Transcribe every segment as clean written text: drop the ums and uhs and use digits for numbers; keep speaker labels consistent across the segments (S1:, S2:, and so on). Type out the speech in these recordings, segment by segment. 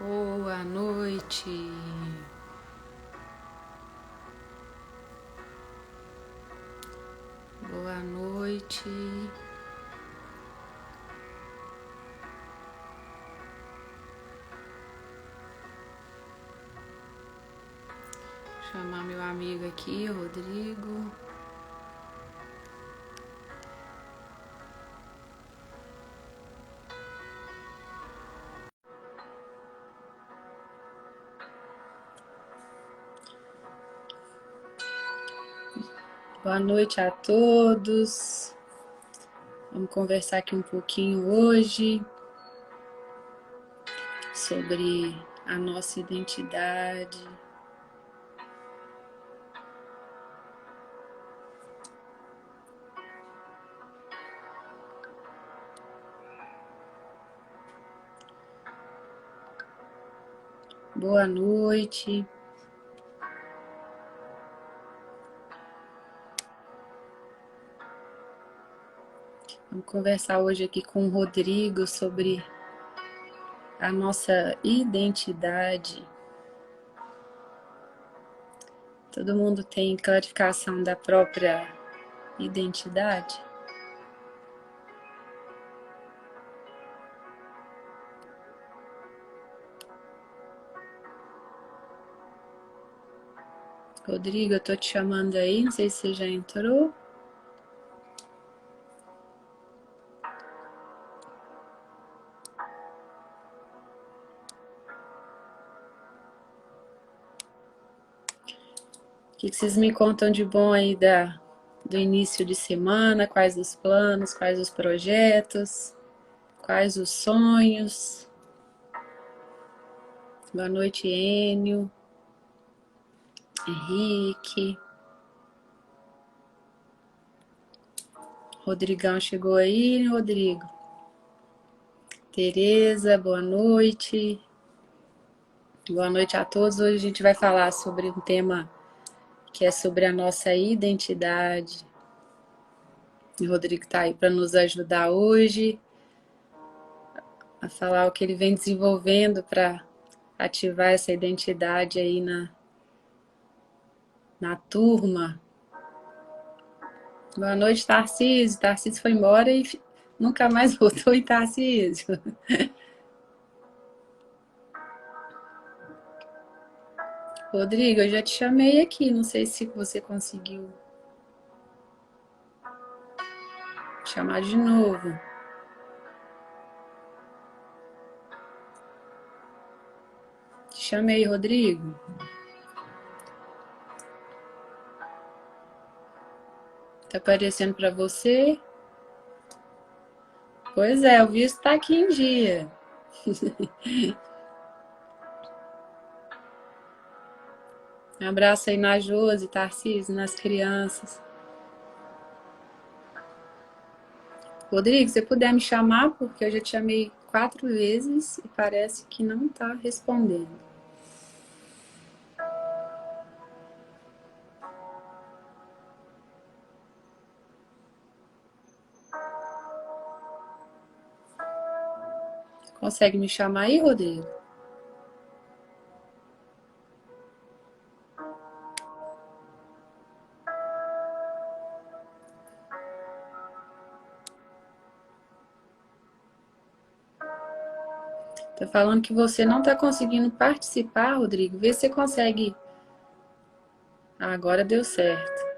S1: Boa noite. Boa noite. Vou chamar meu amigo aqui, Rodrigo. Boa noite a todos. Vamos conversar aqui um pouquinho hoje sobre a nossa identidade. Boa noite. Vamos conversar hoje aqui com o Rodrigo sobre a nossa identidade. Todo mundo tem clarificação da própria identidade? Rodrigo, eu tô te chamando aí, não sei se você já entrou. O que vocês me contam de bom aí do início de semana? Quais os planos, quais os projetos, quais os sonhos? Boa noite, Enio, Henrique. Rodrigão chegou aí, Rodrigo. Tereza, boa noite. Boa noite a todos. Hoje a gente vai falar sobre um tema que é sobre a nossa identidade. E o Rodrigo está aí para nos ajudar hoje a falar o que ele vem desenvolvendo para ativar essa identidade aí na turma. Boa noite, Tarcísio. Tarcísio foi embora e nunca mais voltou em Tarcísio. Rodrigo, eu já te chamei aqui, não sei se você conseguiu chamar de novo. Te chamei, Rodrigo. Tá aparecendo para você? Pois é, o visto tá aqui em dia. Um abraço aí na Josi, Tarcísio, nas crianças. Rodrigo, se você puder me chamar, porque eu já te chamei 4 vezes e parece que não tá respondendo. Consegue me chamar aí, Rodrigo? Tá falando que você não tá conseguindo participar, Rodrigo. Vê se você consegue. Ah, agora deu certo.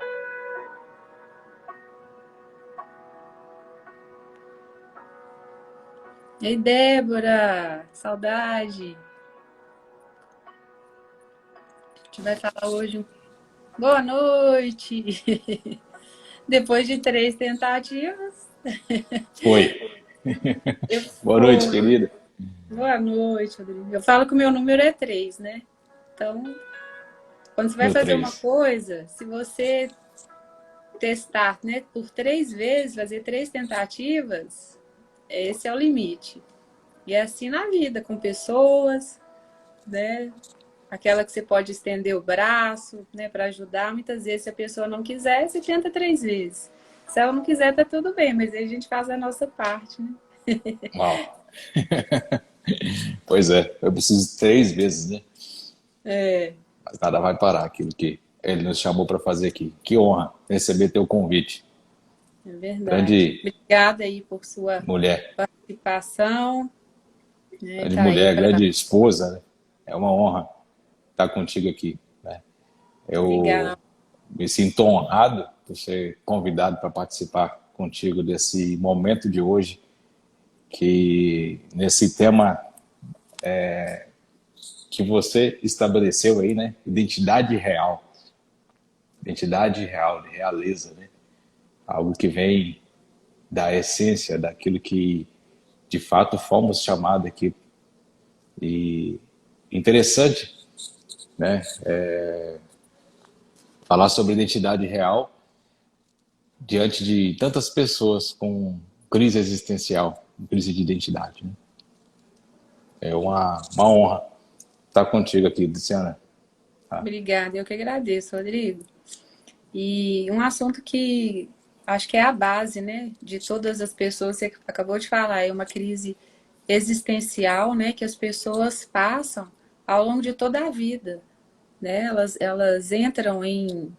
S1: Ei, Débora, saudade. A gente vai falar hoje. Boa noite. Depois de 3 tentativas.
S2: Foi. Boa noite, querida.
S1: Boa noite, Rodrigo. Eu falo que o meu número é 3, né? Então, quando você vai
S2: Meu
S1: fazer uma
S2: 3.
S1: coisa, se você testar, né, por 3 vezes, fazer 3 tentativas, esse é o limite. E é assim na vida, com pessoas, né? Aquela que você pode estender o braço, né, para ajudar. Muitas vezes, se a pessoa não quiser, você tenta 3 vezes. Se ela não quiser, tá tudo bem, mas aí a gente faz a nossa parte, né?
S2: Uau. Pois é, eu preciso 3 vezes, né?
S1: É,
S2: Mas nada vai parar aquilo que ele nos chamou para fazer aqui. Que honra receber teu convite.
S1: é verdade.
S2: Grande
S1: Obrigada aí por sua
S2: mulher,
S1: participação, né?
S2: grande
S1: Tá aí
S2: mulher,
S1: para.
S2: grande esposa, né? É uma honra estar contigo aqui, né? Eu
S1: Obrigada.
S2: me sinto honrado por ser convidado para participar contigo desse momento de hoje, que nesse tema que você estabeleceu aí, né? Identidade real, de realeza, né? Algo que vem da essência, daquilo que de fato fomos chamados aqui. E interessante, né? Falar sobre identidade real diante de tantas pessoas com crise existencial, crise de identidade, né? É uma honra estar contigo aqui, Luciana. Tá?
S1: Obrigada, eu que agradeço, Rodrigo. E um assunto que acho que é a base, né, de todas as pessoas, você acabou de falar, é uma crise existencial, né, que as pessoas passam ao longo de toda a vida, né? Elas entram em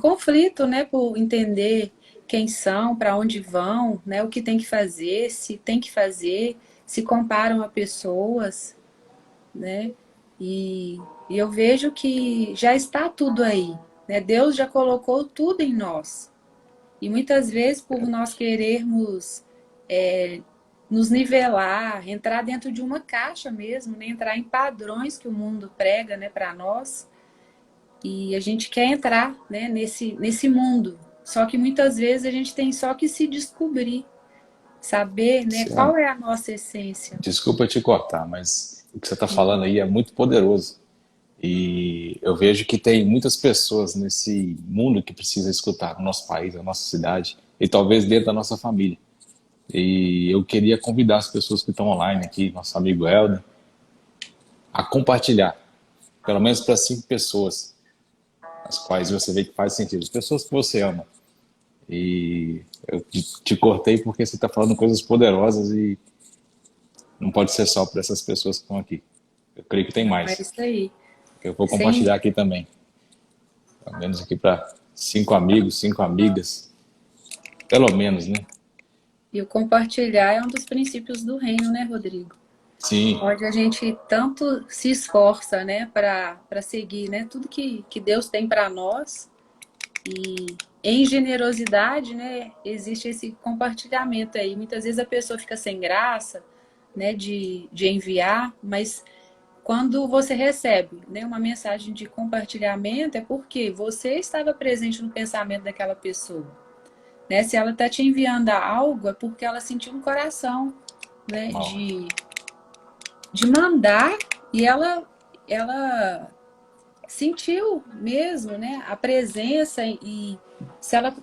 S1: conflito, né, por entender quem são, para onde vão, né, o que tem que fazer, se tem que fazer, se comparam a pessoas, né? E eu vejo que já está tudo aí, né? Deus já colocou tudo em nós. E muitas vezes, por nós querermos nos nivelar, entrar dentro de uma caixa mesmo, né? Entrar em padrões que o mundo prega, né, para nós, e a gente quer entrar, né, nesse mundo. Só que muitas vezes a gente tem só que se descobrir, saber, né,
S2: Luciana,
S1: qual é a nossa essência.
S2: desculpa te cortar, mas o que você está falando aí é muito poderoso. E eu vejo que tem muitas pessoas nesse mundo que precisam escutar, no nosso país, na nossa cidade, e talvez dentro da nossa família. E eu queria convidar as pessoas que estão online aqui, nosso amigo Helder, a compartilhar, pelo menos para 5 pessoas, as quais você vê que faz sentido, as pessoas que você ama. E eu te cortei porque você está falando coisas poderosas e não pode ser só para essas pessoas que estão aqui. Eu creio que tem
S1: Não, é
S2: mais.
S1: isso aí.
S2: Eu vou
S1: Sem,
S2: compartilhar aqui também, pelo menos aqui para 5 amigos, 5 amigas, pelo menos, né?
S1: e o compartilhar é um dos princípios do reino, né, Rodrigo?
S2: Sim,
S1: Onde a gente tanto se esforça, né, para seguir, né, tudo que Deus tem para nós. E em generosidade, né, existe esse compartilhamento aí. Muitas vezes a pessoa fica sem graça, né, de enviar, mas quando você recebe, né, uma mensagem de compartilhamento, é porque você estava presente no pensamento daquela pessoa. Né? Se ela está te enviando algo, é porque ela sentiu no coração, né,
S2: mal.
S1: de mandar, e ela sentiu mesmo, né, a presença. E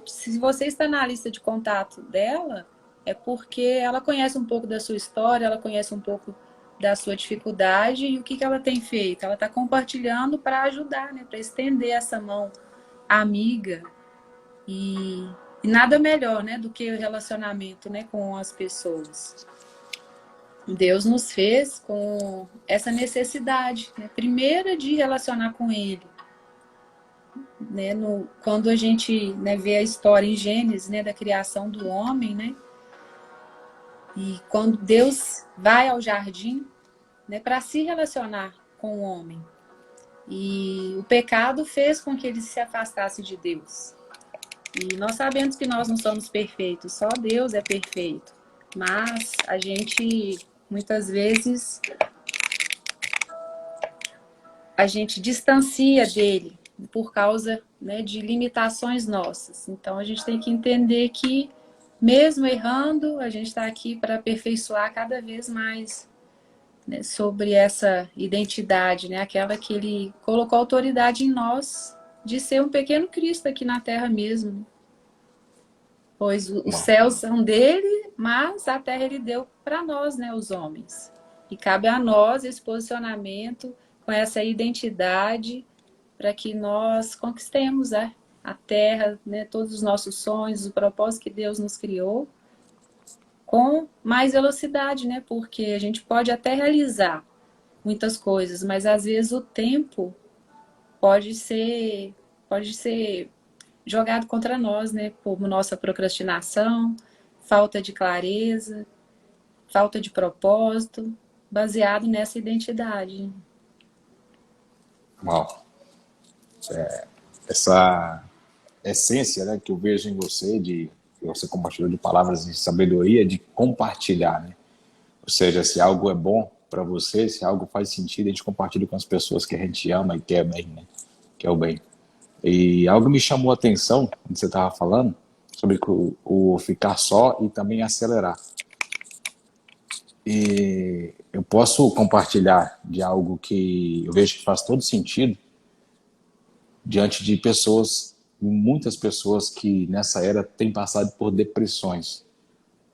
S1: se você está na lista de contato dela, é porque ela conhece um pouco da sua história, ela conhece um pouco da sua dificuldade, e o que ela tem feito? Ela está compartilhando para ajudar, né, para estender essa mão amiga. E nada melhor, né, do que o relacionamento, né, com as pessoas. Deus nos fez com essa necessidade, né, primeira de relacionar com Ele. Né, quando a gente, né, vê a história em Gênesis, né, da criação do homem, né, e quando Deus vai ao jardim, né, para se relacionar com o homem, e o pecado fez com que ele se afastasse de Deus. E nós sabemos que nós não somos perfeitos, só Deus é perfeito, mas a gente muitas vezes a gente distancia dele por causa, né, de limitações nossas. Então a gente tem que entender que, mesmo errando, a gente está aqui para aperfeiçoar cada vez mais, né, sobre essa identidade, né, aquela que ele colocou autoridade em nós de ser um pequeno Cristo aqui na Terra mesmo. Pois os
S2: Mal.
S1: céus são dele, mas a terra ele deu para nós, né, os homens. E cabe a nós esse posicionamento com essa identidade para que nós conquistemos, né, a terra, né, todos os nossos sonhos, o propósito que Deus nos criou. com mais velocidade, né? Porque a gente pode até realizar muitas coisas, mas às vezes o tempo pode ser, pode ser jogado contra nós, né? Por nossa procrastinação, falta de clareza, falta de propósito, baseado nessa identidade.
S2: Uau. Essa essência, né, que eu vejo em você, que você compartilhou de palavras de sabedoria, de compartilhar, né? Ou seja, se algo é bom para você, se algo faz sentido, a gente compartilha com as pessoas que a gente ama e quer bem, né? Que é o bem. E algo me chamou a atenção, quando você estava falando, sobre o ficar só e também acelerar. E eu posso compartilhar de algo que eu vejo que faz todo sentido diante de pessoas, muitas pessoas que nessa era têm passado por depressões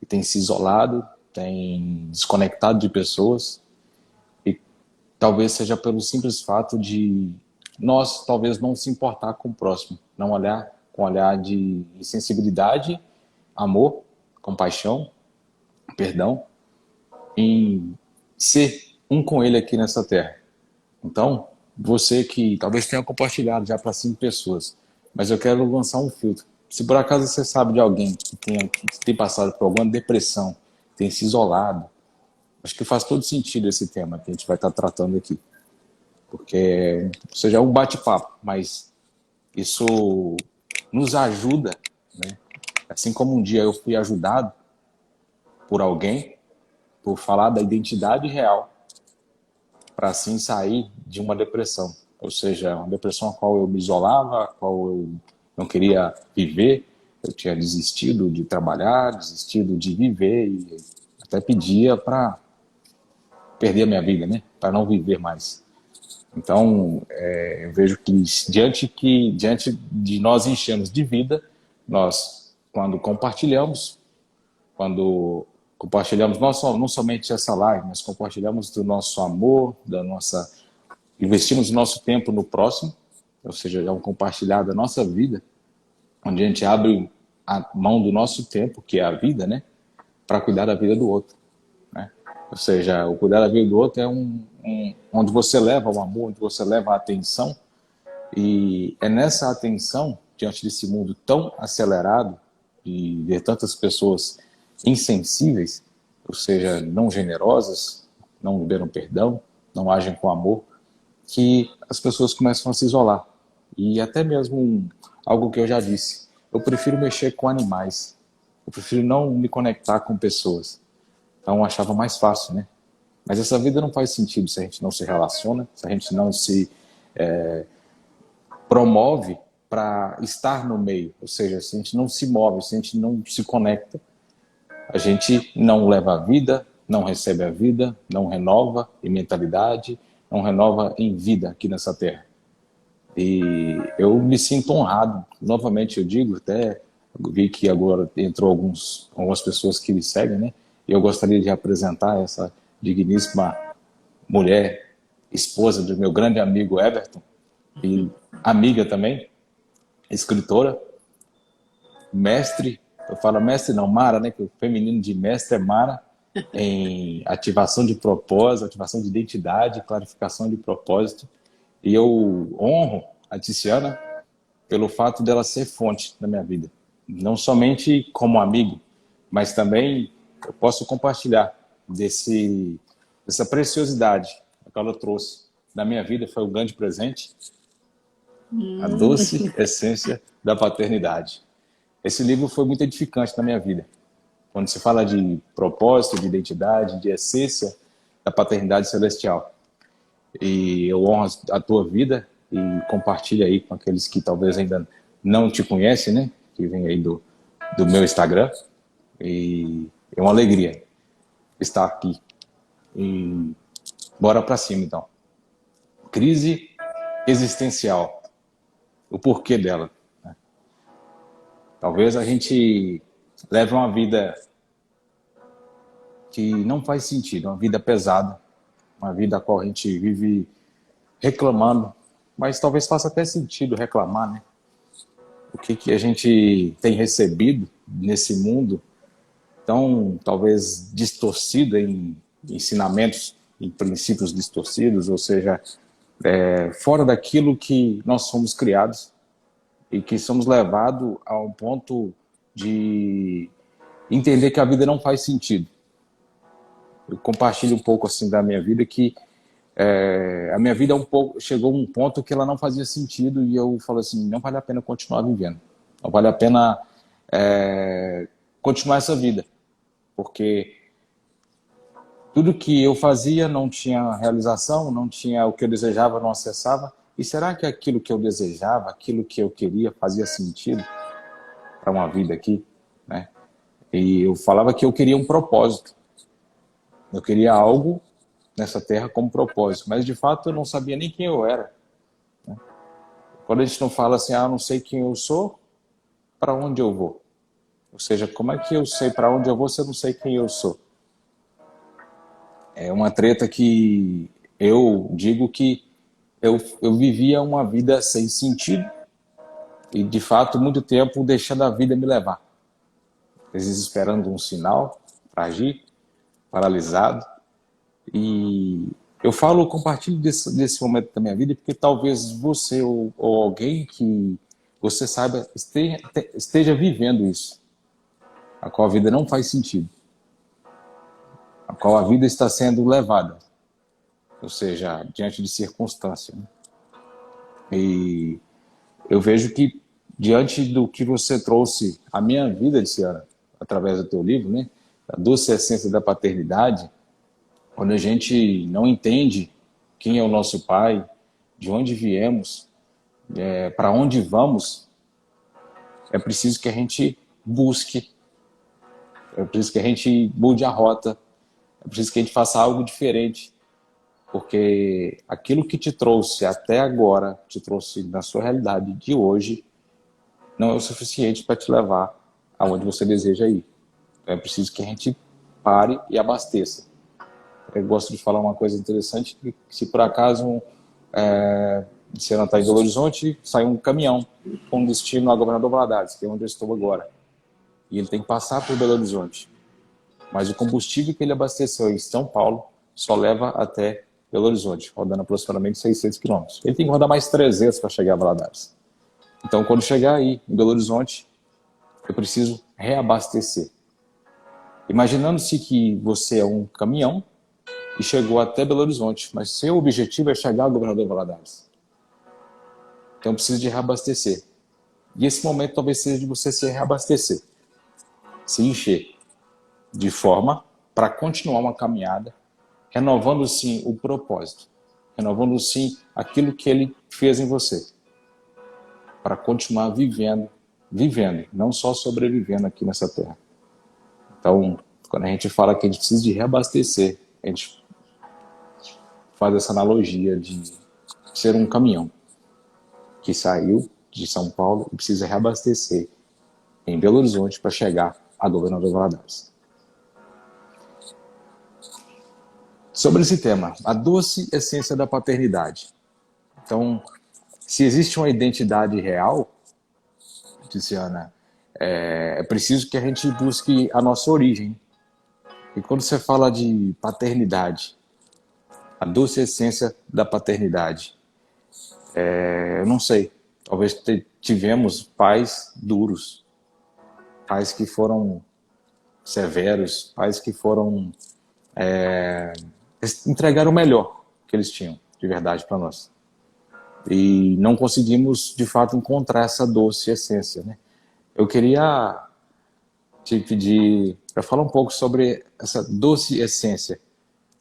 S2: e têm se isolado, têm desconectado de pessoas e talvez seja pelo simples fato de nós talvez não se importar com o próximo, não olhar com olhar de sensibilidade, amor, compaixão, perdão, em ser um com ele aqui nessa terra. Então, você que talvez tenha compartilhado já para 5 pessoas, mas eu quero lançar um filtro. Se por acaso você sabe de alguém que tem passado por alguma depressão, tem se isolado, acho que faz todo sentido esse tema que a gente vai estar tratando aqui. Porque, ou seja, é um bate-papo, mas isso nos ajuda, né? Assim como um dia eu fui ajudado por alguém, por falar da identidade real, para assim sair de uma depressão. Ou seja, uma depressão a qual eu me isolava, a qual eu não queria viver, eu tinha desistido de trabalhar, desistido de viver e até pedia para perder a minha vida, né? Para não viver mais. Então, eu vejo que diante de nós enchermos de vida, nós, quando compartilhamos não somente essa live, mas compartilhamos do nosso amor, investimos o nosso tempo no próximo, ou seja, é um compartilhar da nossa vida, onde a gente abre a mão do nosso tempo, que é a vida, né, para cuidar da vida do outro, né? Ou seja, o cuidar da vida do outro é onde você leva o amor, onde você leva a atenção, e é nessa atenção, diante desse mundo tão acelerado, de ver tantas pessoas insensíveis, ou seja, não generosas, não liberam perdão, não agem com amor, que as pessoas começam a se isolar. E até mesmo algo que eu já disse, eu prefiro mexer com animais, eu prefiro não me conectar com pessoas. Então eu achava mais fácil, né? Mas essa vida não faz sentido se a gente não se relaciona, se a gente não se promove para estar no meio. Ou seja, se a gente não se move, se a gente não se conecta, a gente não leva a vida, não recebe a vida, não renova em mentalidade, não renova em vida aqui nessa terra. E eu me sinto honrado, novamente eu digo, até vi que agora entrou algumas pessoas que me seguem, né? E eu gostaria de apresentar essa digníssima mulher, esposa do meu grande amigo Everton, e amiga também, escritora, mestre, eu falo mestre não, Mara, né? Que o feminino de mestre é Mara, em ativação de propósito, ativação de identidade, clarificação de propósito. E eu honro a Tiziana pelo fato dela ser fonte da minha vida. Não somente como amigo, mas também eu posso compartilhar dessa preciosidade que ela trouxe na minha vida. Foi um grande presente, a doce essência da paternidade. Esse livro foi muito edificante na minha vida. Quando se fala de propósito, de identidade, de essência da paternidade celestial. E eu honro a tua vida e compartilho aí com aqueles que talvez ainda não te conhecem, né? Que vem aí do meu Instagram. E é uma alegria estar aqui. E bora para cima, então. Crise existencial. O porquê dela, né? Talvez a gente leve uma vida que não faz sentido, uma vida pesada, uma vida a qual a gente vive reclamando, mas talvez faça até sentido reclamar, né? O que a gente tem recebido nesse mundo tão talvez distorcida em ensinamentos, em princípios distorcidos, ou seja, fora daquilo que nós somos criados e que somos levados a um ponto de entender que a vida não faz sentido. Eu compartilho um pouco assim da minha vida que a minha vida chegou a um ponto que ela não fazia sentido e eu falei assim, não vale a pena continuar vivendo, não vale a pena continuar essa vida, porque tudo que eu fazia não tinha realização, não tinha o que eu desejava, não acessava. E será que aquilo que eu desejava, aquilo que eu queria, fazia sentido para uma vida aqui, né? E eu falava que eu queria um propósito. Eu queria algo nessa terra como propósito, mas de fato eu não sabia nem quem eu era. Quando a gente não fala assim, eu não sei quem eu sou, para onde eu vou? Ou seja, como é que eu sei para onde eu vou se eu não sei quem eu sou? É uma treta que eu digo que eu vivia uma vida sem sentido e, de fato, muito tempo deixando a vida me levar. Às vezes esperando um sinal para agir, paralisado. E eu compartilho desse momento da minha vida porque talvez você ou alguém que você saiba esteja vivendo isso, a qual a vida não faz sentido, a qual a vida está sendo levada, ou seja, diante de circunstâncias. Né? E eu vejo que, diante do que você trouxe à minha vida, Luciana, através do teu livro, né, a doce essência da paternidade, quando a gente não entende quem é o nosso pai, de onde viemos, para onde vamos, é preciso que a gente busque, é preciso que a gente mude a rota, é preciso que a gente faça algo diferente, porque aquilo que te trouxe até agora, te trouxe na sua realidade de hoje, não é o suficiente para te levar aonde você deseja ir. Então é preciso que a gente pare e abasteça. Eu gosto de falar uma coisa interessante, que se por acaso você não está em Belo Horizonte, sai um caminhão com destino a Governador Valadares, que é onde eu estou agora. E ele tem que passar por Belo Horizonte. Mas o combustível que ele abasteceu em São Paulo só leva até Belo Horizonte, rodando aproximadamente 600 quilômetros. Ele tem que rodar mais 300 para chegar a Valadares. Então, quando chegar aí, em Belo Horizonte, eu preciso reabastecer. Imaginando-se que você é um caminhão e chegou até Belo Horizonte, mas seu objetivo é chegar ao Governador Valadares. Então, eu preciso de reabastecer. E esse momento talvez seja de você se reabastecer, se encher, de forma para continuar uma caminhada, renovando sim o propósito, renovando sim aquilo que ele fez em você, para continuar vivendo, não só sobrevivendo aqui nessa terra. Então, quando a gente fala que a gente precisa de reabastecer, a gente faz essa analogia de ser um caminhão que saiu de São Paulo e precisa reabastecer em Belo Horizonte para chegar a Governador Valadares. Sobre esse tema, a doce essência da paternidade. Então, se existe uma identidade real, Tiziana, é preciso que a gente busque a nossa origem. E quando você fala de paternidade, a doce essência da paternidade, eu não sei, talvez tivemos pais duros, pais que foram severos, pais que foram entregaram o melhor que eles tinham, de verdade, para nós. E não conseguimos, de fato, encontrar essa doce essência, né? Eu queria te pedir para falar um pouco sobre essa doce essência.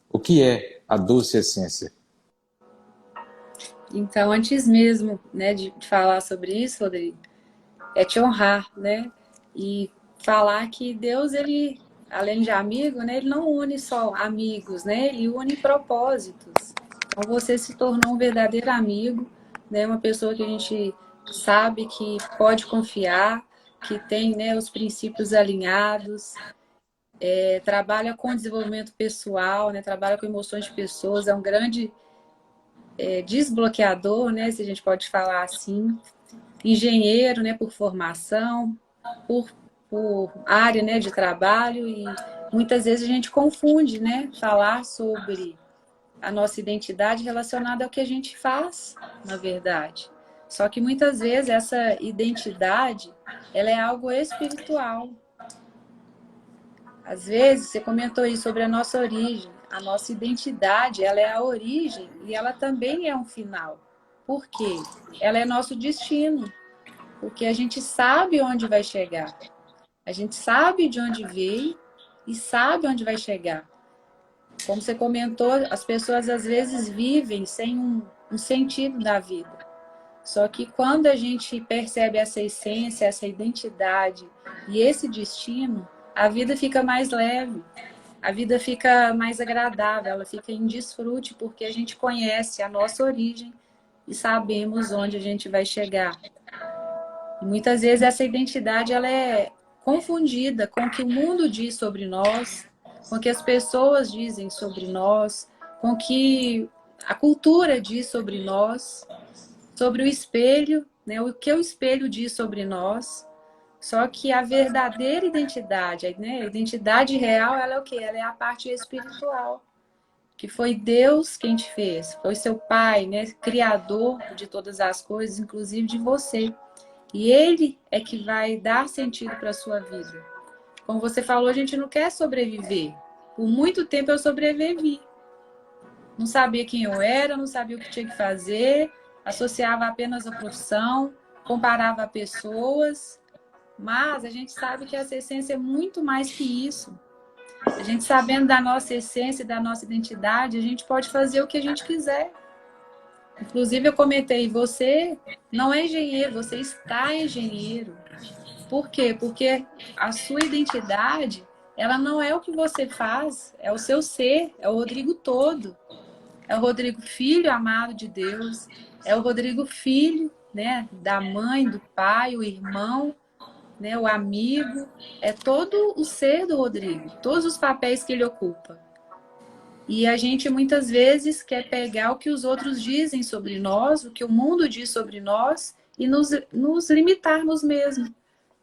S2: O que é a doce essência?
S1: Então, antes mesmo, né, de falar sobre isso, Rodrigo, é te honrar, né? E falar que Deus, ele, além de amigo, né, ele não une só amigos, né? Ele une propósitos. Então, você se tornou um verdadeiro amigo, né? Uma pessoa que a gente sabe que pode confiar, que tem, né, os princípios alinhados, trabalha com desenvolvimento pessoal, né? Trabalha com emoções de pessoas, é um grande desbloqueador, né? Se a gente pode falar assim. Engenheiro, né, por formação, por por área, né, de trabalho, e muitas vezes a gente confunde, né, falar sobre a nossa identidade relacionada ao que a gente faz, na verdade. Só que muitas vezes essa identidade, ela é algo espiritual. Às vezes, você comentou aí sobre a nossa origem. A nossa identidade, ela é a origem e ela também é um final. Por quê? Ela é nosso destino. Porque a gente sabe onde vai chegar. A gente sabe de onde veio e sabe onde vai chegar. Como você comentou, as pessoas às vezes vivem sem um sentido da vida. Só que quando a gente percebe essa essência, essa identidade e esse destino, a vida fica mais leve, a vida fica mais agradável, ela fica em desfrute, porque a gente conhece a nossa origem e sabemos onde a gente vai chegar. E muitas vezes essa identidade ela é confundida com o que o mundo diz sobre nós, com o que as pessoas dizem sobre nós, com o que a cultura diz sobre nós, sobre o espelho, né? O que o espelho diz sobre nós. Só que a verdadeira identidade, né? A identidade real, ela é o quê? Ela é a parte espiritual, que foi Deus quem te fez, foi seu Pai, né? Criador de todas as coisas, inclusive de você. E Ele é que vai dar sentido para a sua vida. Como você falou, a gente não quer sobreviver. Por muito tempo eu sobrevivi. Não sabia quem eu era, não sabia o que tinha que fazer, associava apenas a profissão, comparava a pessoas. Mas a gente sabe que essa essência é muito mais que isso. A gente sabendo da nossa essência, da nossa identidade, a gente pode fazer o que a gente quiser. Inclusive eu comentei, você não é engenheiro, você está engenheiro. Por quê? Porque a sua identidade, ela não é o que você faz, é o seu ser, é o Rodrigo todo. É o Rodrigo filho amado de Deus, é o Rodrigo filho, né, da mãe, do pai, o irmão, né, o amigo, é todo o ser do Rodrigo, todos os papéis que ele ocupa. E a gente muitas vezes quer pegar o que os outros dizem sobre nós, o que o mundo diz sobre nós e nos limitarmos mesmo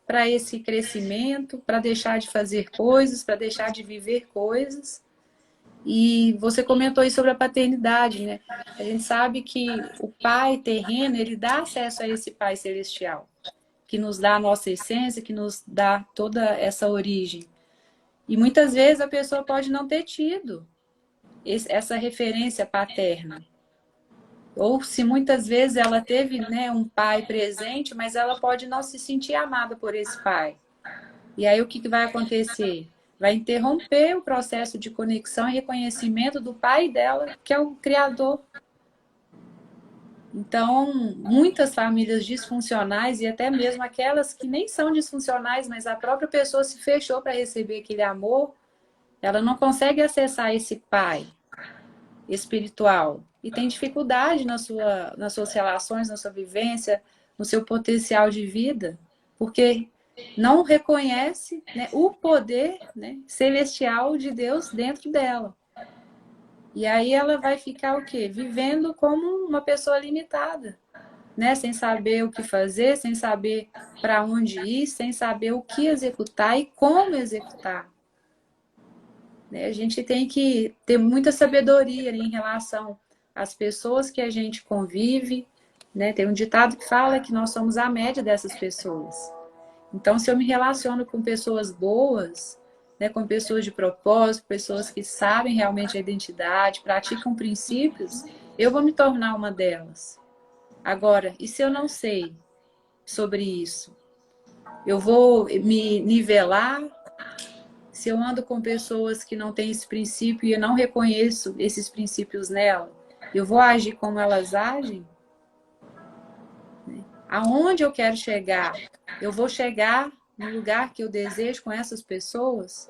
S1: para esse crescimento, para deixar de fazer coisas, para deixar de viver coisas. E você comentou aí sobre a paternidade, né? A gente sabe que o pai terreno, ele dá acesso a esse pai celestial, que nos dá a nossa essência, que nos dá toda essa origem. E muitas vezes a pessoa pode não ter tido essa referência paterna. Ou se muitas vezes ela teve, né, um pai presente, mas ela pode não se sentir amada por esse pai. E aí o que vai acontecer? Vai interromper o processo de conexão e reconhecimento do pai dela, que é o criador. Então, muitas famílias disfuncionais e até mesmo aquelas que nem são disfuncionais, mas a própria pessoa se fechou para receber aquele amor, ela não consegue acessar esse pai espiritual e tem dificuldade nas suas relações, na sua vivência, no seu potencial de vida, porque não reconhece, né, o poder, né, celestial de Deus dentro dela. E aí ela vai ficar o quê? Vivendo como uma pessoa limitada, né? Sem saber o que fazer, sem saber para onde ir, sem saber o que executar e como executar. Né? A gente tem que ter muita sabedoria em relação às pessoas que a gente convive, né? Tem um ditado que fala que nós somos a média dessas pessoas. Então, se eu me relaciono com pessoas boas, né, com pessoas de propósito, pessoas que sabem realmente a identidade, praticam princípios, eu vou me tornar uma delas. Agora, e se eu não sei sobre isso? Eu vou me nivelar? Se eu ando com pessoas que não têm esse princípio e eu não reconheço esses princípios nela, eu vou agir como elas agem? Aonde eu quero chegar? Eu vou chegar no lugar que eu desejo com essas pessoas,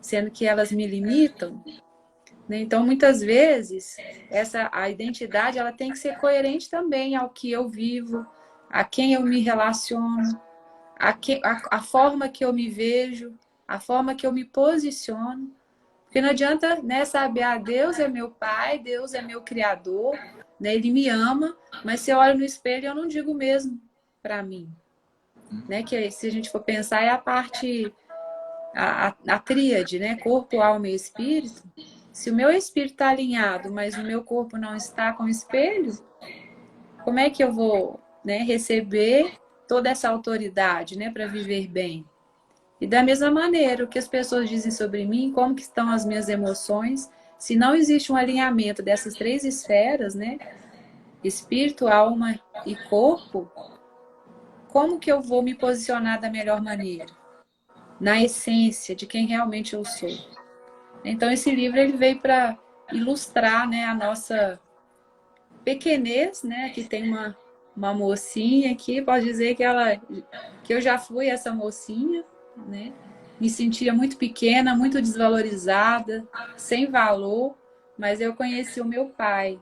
S1: sendo que elas me limitam? Então, muitas vezes, a identidade ela tem que ser coerente também ao que eu vivo, a quem eu me relaciono, a forma que eu me vejo, a forma que eu me posiciono. Porque não adianta, né, saber, Deus é meu pai, Deus é meu criador, né, ele me ama, mas se eu olho no espelho eu não digo o mesmo para mim. né? Que se a gente for pensar é a parte, a tríade, né? Corpo, alma e espírito. Se o meu espírito está alinhado, mas o meu corpo não está com o espelho, como é que eu vou, né, receber toda essa autoridade, né, para viver bem? E da mesma maneira, o que as pessoas dizem sobre mim, como que estão as minhas emoções, se não existe um alinhamento dessas três esferas, né, espírito, alma e corpo, como que eu vou me posicionar da melhor maneira? Na essência de quem realmente eu sou. Então, esse livro ele veio para ilustrar, né, a nossa pequenez, né? Que tem uma mocinha aqui, pode dizer que eu já fui essa mocinha, né? Me sentia muito pequena, muito desvalorizada, sem valor, mas eu conheci o meu pai,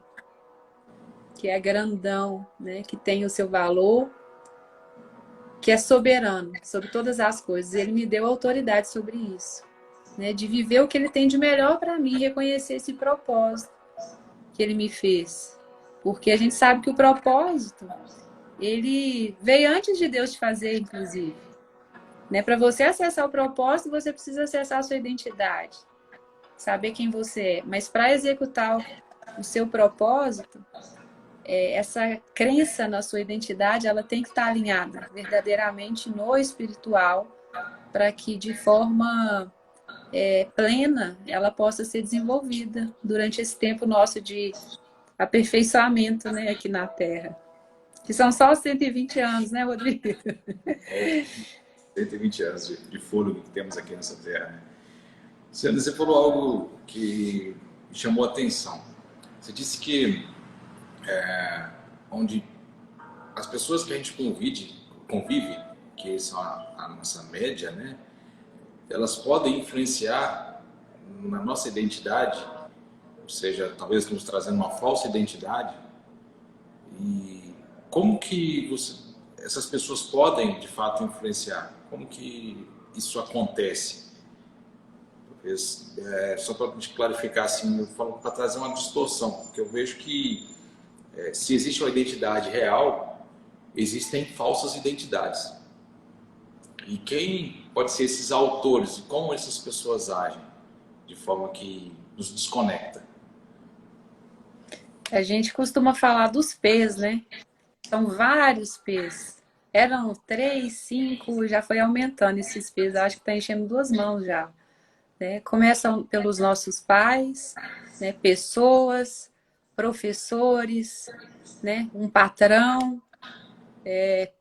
S1: que é grandão, né? Que tem o seu valor, que é soberano sobre todas as coisas. Ele me deu autoridade sobre isso, né? De viver o que ele tem de melhor para mim, reconhecer esse propósito que ele me fez. Porque a gente sabe que o propósito, ele veio antes de Deus te fazer, inclusive. Né? Para você acessar o propósito, você precisa acessar a sua identidade, saber quem você é. Mas para executar o seu propósito, essa crença na sua identidade, ela tem que estar alinhada verdadeiramente no espiritual, para que de forma plena ela possa ser desenvolvida durante esse tempo nosso de aperfeiçoamento, né, aqui na Terra. Que são só 120 anos, né, Rodrigo?
S2: 120 anos de fôlego que temos aqui nessa terra, né? Sandra, você falou algo que me chamou a atenção. Você disse que onde as pessoas que a gente convive, que são a nossa média, né? Elas podem influenciar na nossa identidade, ou seja, talvez nos trazendo uma falsa identidade. E como que essas pessoas podem, de fato, influenciar? Como que isso acontece? Talvez, só para te clarificar, assim, eu falo para trazer uma distorção, porque eu vejo que se existe uma identidade real, existem falsas identidades. E quem pode ser esses autores e como essas pessoas agem de forma que nos desconecta?
S1: A gente costuma falar dos P's, né? São vários P's. Eram 3, 5, já foi aumentando esses P's. Eu acho que está enchendo duas mãos já. Né? Começam pelos nossos pais, né? Pessoas, professores, né? Um patrão,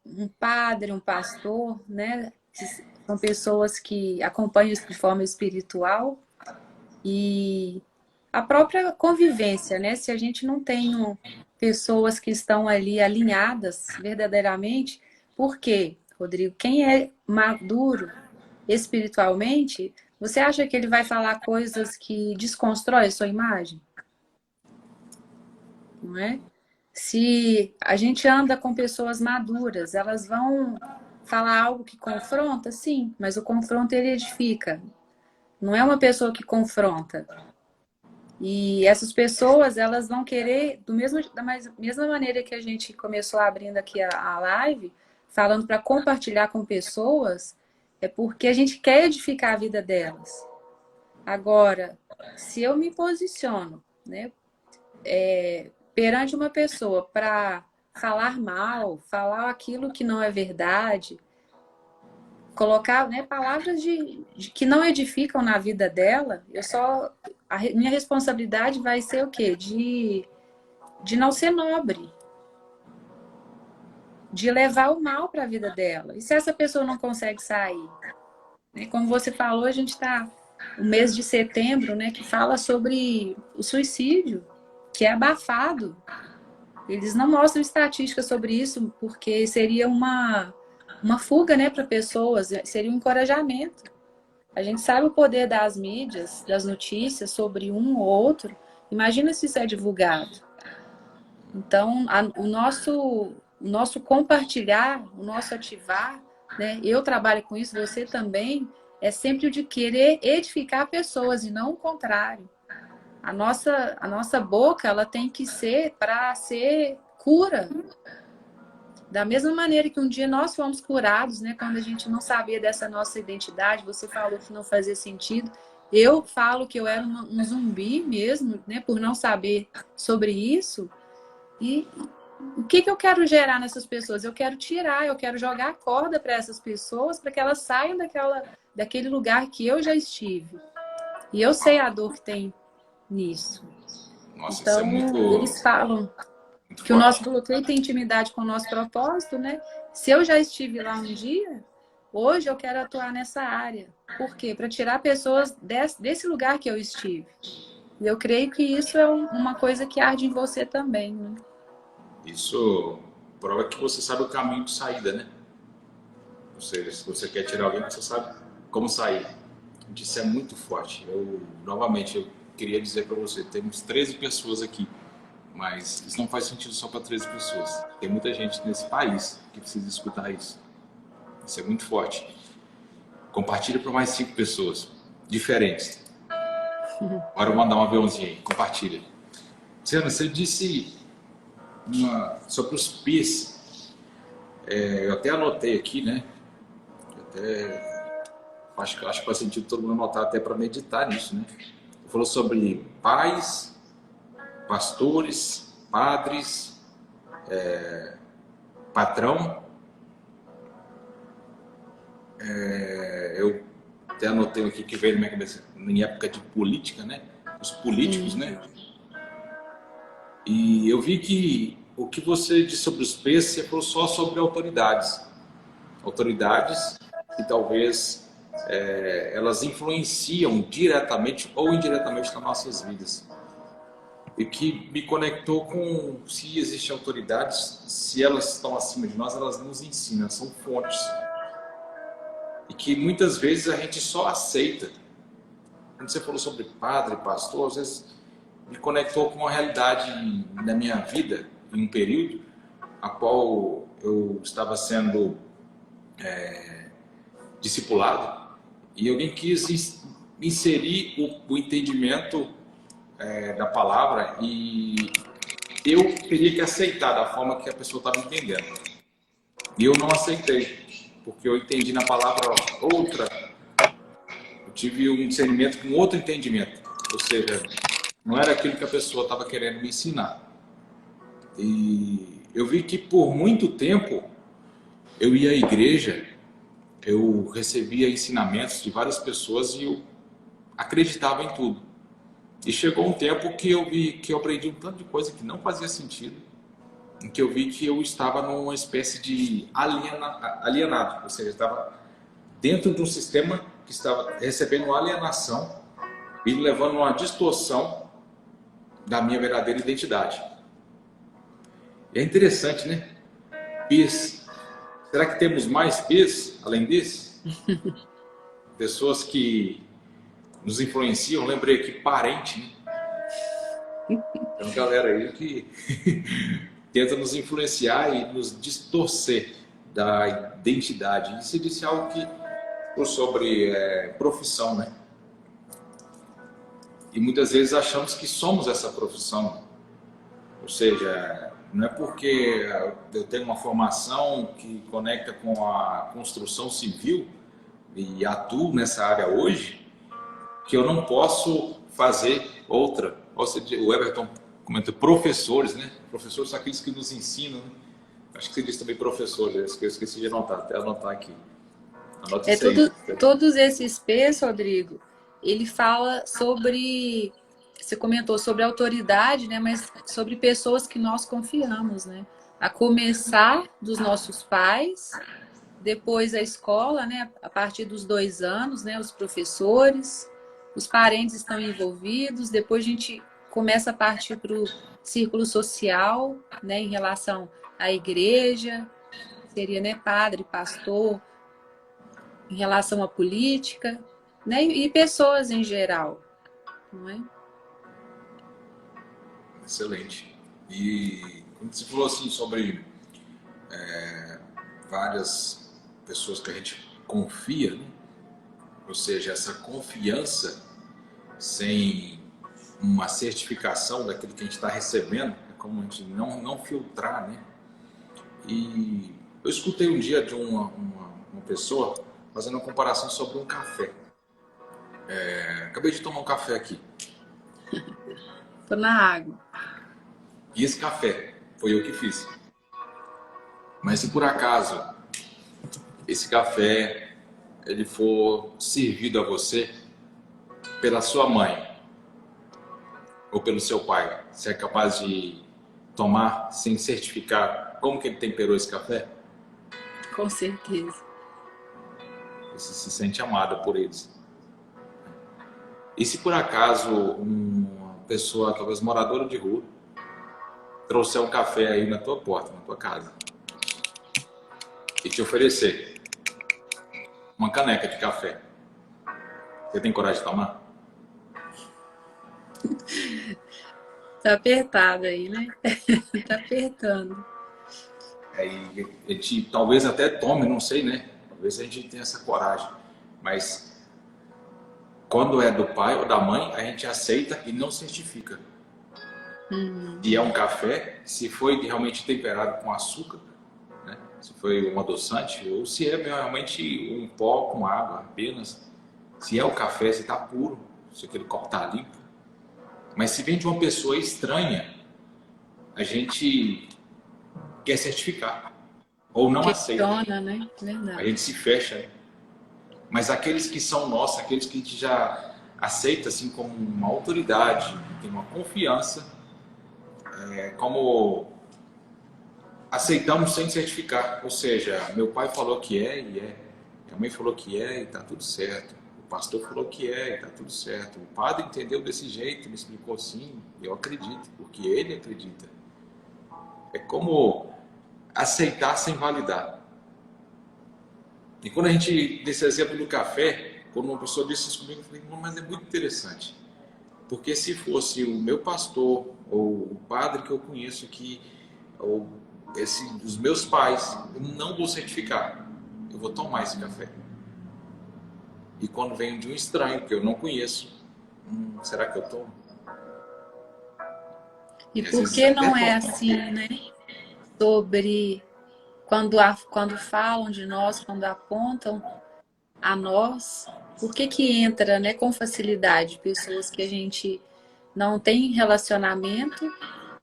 S1: um padre, um pastor, né? São pessoas que acompanham de forma espiritual e a própria convivência, né? Se a gente não tem pessoas que estão ali alinhadas verdadeiramente, por quê, Rodrigo? Quem é maduro espiritualmente, você acha que ele vai falar coisas que desconstrói a sua imagem? Não é? Se a gente anda com pessoas maduras, elas vão falar algo que confronta? Sim, mas o confronto ele edifica. Não é uma pessoa que confronta. E essas pessoas, elas vão querer, da mesma maneira que a gente começou abrindo aqui a live, falando para compartilhar com pessoas, é porque a gente quer edificar a vida delas. Agora, se eu me posiciono, né, perante uma pessoa para falar mal, falar aquilo que não é verdade, colocar, né, palavras que não edificam na vida dela, minha responsabilidade vai ser o quê? De não ser nobre, de levar o mal para a vida dela. E se essa pessoa não consegue sair? Né? Como você falou, a gente está no mês de setembro, né, que fala sobre o suicídio, que é abafado. Eles não mostram estatísticas sobre isso, porque seria uma fuga, né, para pessoas, seria um encorajamento. A gente sabe o poder das mídias, das notícias sobre um ou outro. Imagina se isso é divulgado. Então, o nosso compartilhar, o nosso ativar, né? Eu trabalho com isso, você também, é sempre o de querer edificar pessoas e não o contrário. A nossa boca, ela tem que ser para ser cura, Da mesma maneira que um dia nós fomos curados, né? Quando a gente não sabia dessa nossa identidade, você falou que não fazia sentido. Eu falo que eu era um zumbi mesmo, né? Por não saber sobre isso. E o que eu quero gerar nessas pessoas? Eu quero tirar, eu quero jogar a corda para essas pessoas, para que elas saiam daquele lugar que eu já estive. E eu sei a dor que tem nisso.
S2: Nossa, isso é
S1: Então, eles falam
S2: muito
S1: que o nosso
S2: forte.
S1: bloqueio tem intimidade com o nosso propósito, né? Se eu já estive lá um dia, hoje eu quero atuar nessa área. Por quê? Para tirar pessoas desse lugar que eu estive. E eu creio que isso é uma coisa que arde em você também, né?
S2: Isso prova que você sabe o caminho de saída, né? Ou seja, se você quer tirar alguém, você sabe como sair. Isso é muito forte. Novamente, eu queria dizer para você, temos 13 pessoas aqui, mas isso não faz sentido só para 13 pessoas. Tem muita gente nesse país que precisa escutar isso. Isso é muito forte. Compartilha para mais 5 pessoas diferentes. Bora mandar um aviãozinho aí, compartilha. Luciana, você disse sobre os P's. Eu até anotei aqui, né? Acho que faz sentido todo mundo anotar até para meditar nisso, né? Você falou sobre pais, pastores, padres, patrão. Eu até anotei aqui que veio na minha cabeça, em época de política, né? Os políticos, né? E eu vi que o que você disse sobre os P's, você falou só sobre autoridades. Autoridades que talvez elas influenciam diretamente ou indiretamente nas nossas vidas. E que me conectou com se existem autoridades, se elas estão acima de nós, elas nos ensinam, são fontes. E que muitas vezes a gente só aceita. Quando você falou sobre padre, pastor, às vezes me conectou com uma realidade na minha vida, em um período, a qual eu estava sendo discipulado, e alguém quis inserir o entendimento da palavra, e eu teria que aceitar da forma que a pessoa estava entendendo. E eu não aceitei, porque eu entendi na palavra outra, eu tive um discernimento com outro entendimento, ou seja, não era aquilo que a pessoa estava querendo me ensinar. E eu vi que por muito tempo eu ia à igreja, eu recebia ensinamentos de várias pessoas e eu acreditava em tudo. E chegou um tempo que eu vi que eu aprendi um tanto de coisa que não fazia sentido, em que eu vi que eu estava numa espécie de alienado, ou seja, eu estava dentro de um sistema que estava recebendo uma alienação e levando a uma distorção da minha verdadeira identidade. E é interessante, né? P's. Será que temos mais P's além disso? Pessoas que nos influenciam. Lembrei aqui, parente, né? Tem uma galera aí que tenta nos influenciar e nos distorcer da identidade. E você disse algo que falou sobre profissão, né? E muitas vezes achamos que somos essa profissão. Ou seja, não é porque eu tenho uma formação que conecta com a construção civil e atuo nessa área hoje, que eu não posso fazer outra. Ou seja, o Everton comentou professores, né? Professores são aqueles que nos ensinam, né? Acho que você disse também professores, que eu esqueci de anotar, até anotar aqui. Anote isso aí.
S1: Todos esses P's, Rodrigo, ele fala sobre, você comentou sobre autoridade, né? Mas sobre pessoas que nós confiamos, né? A começar dos nossos pais, depois a escola, né? A partir dos 2 anos, né? Os professores, os parentes estão envolvidos, depois a gente começa a partir para o círculo social, né? Em relação à igreja, seria, né? Padre, pastor, em relação à política, né? E pessoas em geral, não é?
S2: Excelente. E quando você falou assim sobre várias pessoas que a gente confia, né? Ou seja, essa confiança sem uma certificação daquilo que a gente está recebendo, é como a gente não filtrar, né? E eu escutei um dia de uma pessoa fazendo uma comparação sobre um café. Acabei de tomar um café aqui.
S1: Tô na água.
S2: E esse café foi eu que fiz. Mas se por acaso esse café ele for servido a você pela sua mãe ou pelo seu pai, você é capaz de tomar sem certificar como que ele temperou esse café?
S1: Com certeza.
S2: Você se sente amada por eles. E se por acaso uma pessoa, talvez moradora de rua, trouxer um café aí na tua porta, na tua casa, e te oferecer uma caneca de café, você tem coragem de tomar?
S1: Tá apertado aí, né? Tá apertando.
S2: Aí a gente talvez até tome, não sei, né? Talvez a gente tenha essa coragem. Mas quando é do pai ou da mãe, a gente aceita e não certifica. Se é um café, se foi realmente temperado com açúcar, né? Se foi um adoçante, ou se é realmente um pó com água apenas. Se é o café, se está puro, se aquele copo está limpo. Mas se vem de uma pessoa estranha, a gente quer certificar ou não aceita.
S1: Questiona, né?
S2: A
S1: Verdade.
S2: gente se fecha, né? Mas aqueles que são nossos, aqueles que a gente já aceita assim como uma autoridade, tem uma confiança, como aceitamos sem certificar. Ou seja, meu pai falou que é e é. Minha mãe falou que é e está tudo certo. O pastor falou que é e está tudo certo. O padre entendeu desse jeito, me explicou assim. Eu acredito, porque ele acredita. É como aceitar sem validar. E quando a gente, desse exemplo do café, quando uma pessoa disse isso comigo, eu falei, mas é muito interessante. Porque se fosse o meu pastor, ou o padre que eu conheço aqui, ou os meus pais, eu não vou certificar. Eu vou tomar esse café. E quando vem de um estranho que eu não conheço, será que eu tomo?
S1: E
S2: E às
S1: por
S2: vezes
S1: que
S2: até
S1: não é
S2: tomo.
S1: assim, né? Sobre quando falam de nós, quando apontam a nós, por que que entra, né, com facilidade pessoas que a gente não tem relacionamento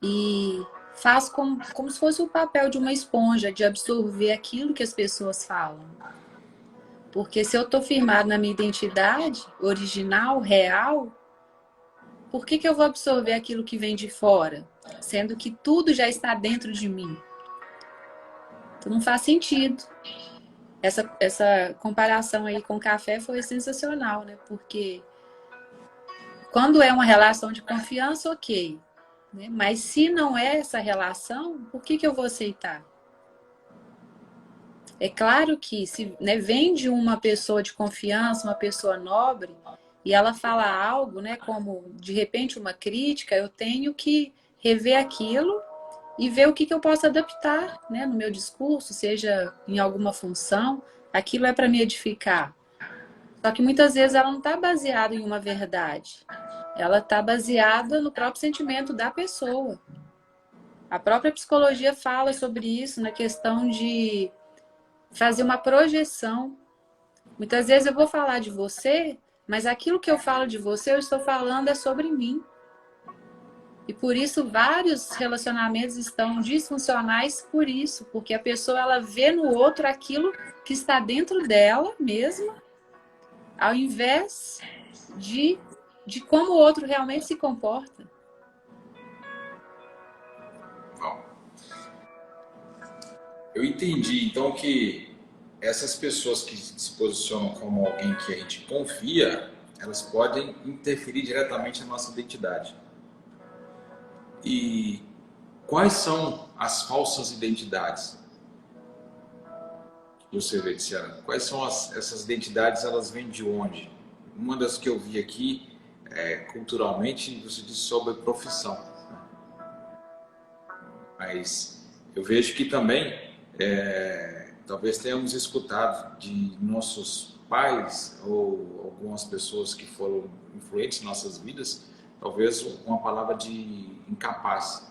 S1: e faz como se fosse o papel de uma esponja, de absorver aquilo que as pessoas falam. Porque se eu estou firmado na minha identidade original, real, por que que eu vou absorver aquilo que vem de fora? Sendo que tudo já está dentro de mim. Então não faz sentido. Essa comparação aí com o café foi sensacional, né? Porque quando é uma relação de confiança, ok. Né? Mas se não é essa relação, por que que eu vou aceitar? É claro que se, né, vem de uma pessoa de confiança, uma pessoa nobre, e ela fala algo, né, como de repente uma crítica, eu tenho que rever aquilo e ver o que que eu posso adaptar, né, no meu discurso, seja em alguma função, aquilo é para me edificar. Só que muitas vezes ela não está baseada em uma verdade. Ela está baseada no próprio sentimento da pessoa. A própria psicologia fala sobre isso na questão de fazer uma projeção. Muitas vezes eu vou falar de você, mas aquilo que eu falo de você, eu estou falando é sobre mim. E por isso vários relacionamentos estão disfuncionais por isso, porque a pessoa ela vê no outro aquilo que está dentro dela mesma, ao invés de como o outro realmente se comporta.
S2: Bom, eu entendi então que essas pessoas que se posicionam como alguém que a gente confia, elas podem interferir diretamente na nossa identidade. E quais são as falsas identidades que você vê, Tiziana? Quais são essas identidades, elas vêm de onde? Uma das que eu vi aqui, culturalmente, você disse sobre profissão. Mas eu vejo que também, talvez tenhamos escutado de nossos pais ou algumas pessoas que foram influentes em nossas vidas, talvez uma palavra de incapaz.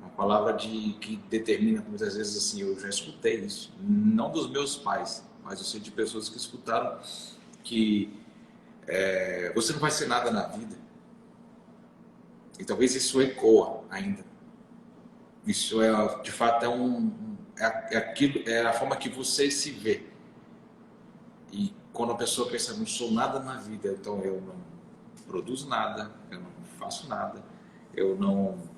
S2: Uma palavra que determina, muitas vezes, assim, eu já escutei isso, não dos meus pais, mas eu sei de pessoas que escutaram que você não vai ser nada na vida. E talvez isso ecoa ainda. Isso de fato, é a forma que você se vê. E quando a pessoa pensa, não sou nada na vida, então eu não produzo nada, eu não faço nada, eu não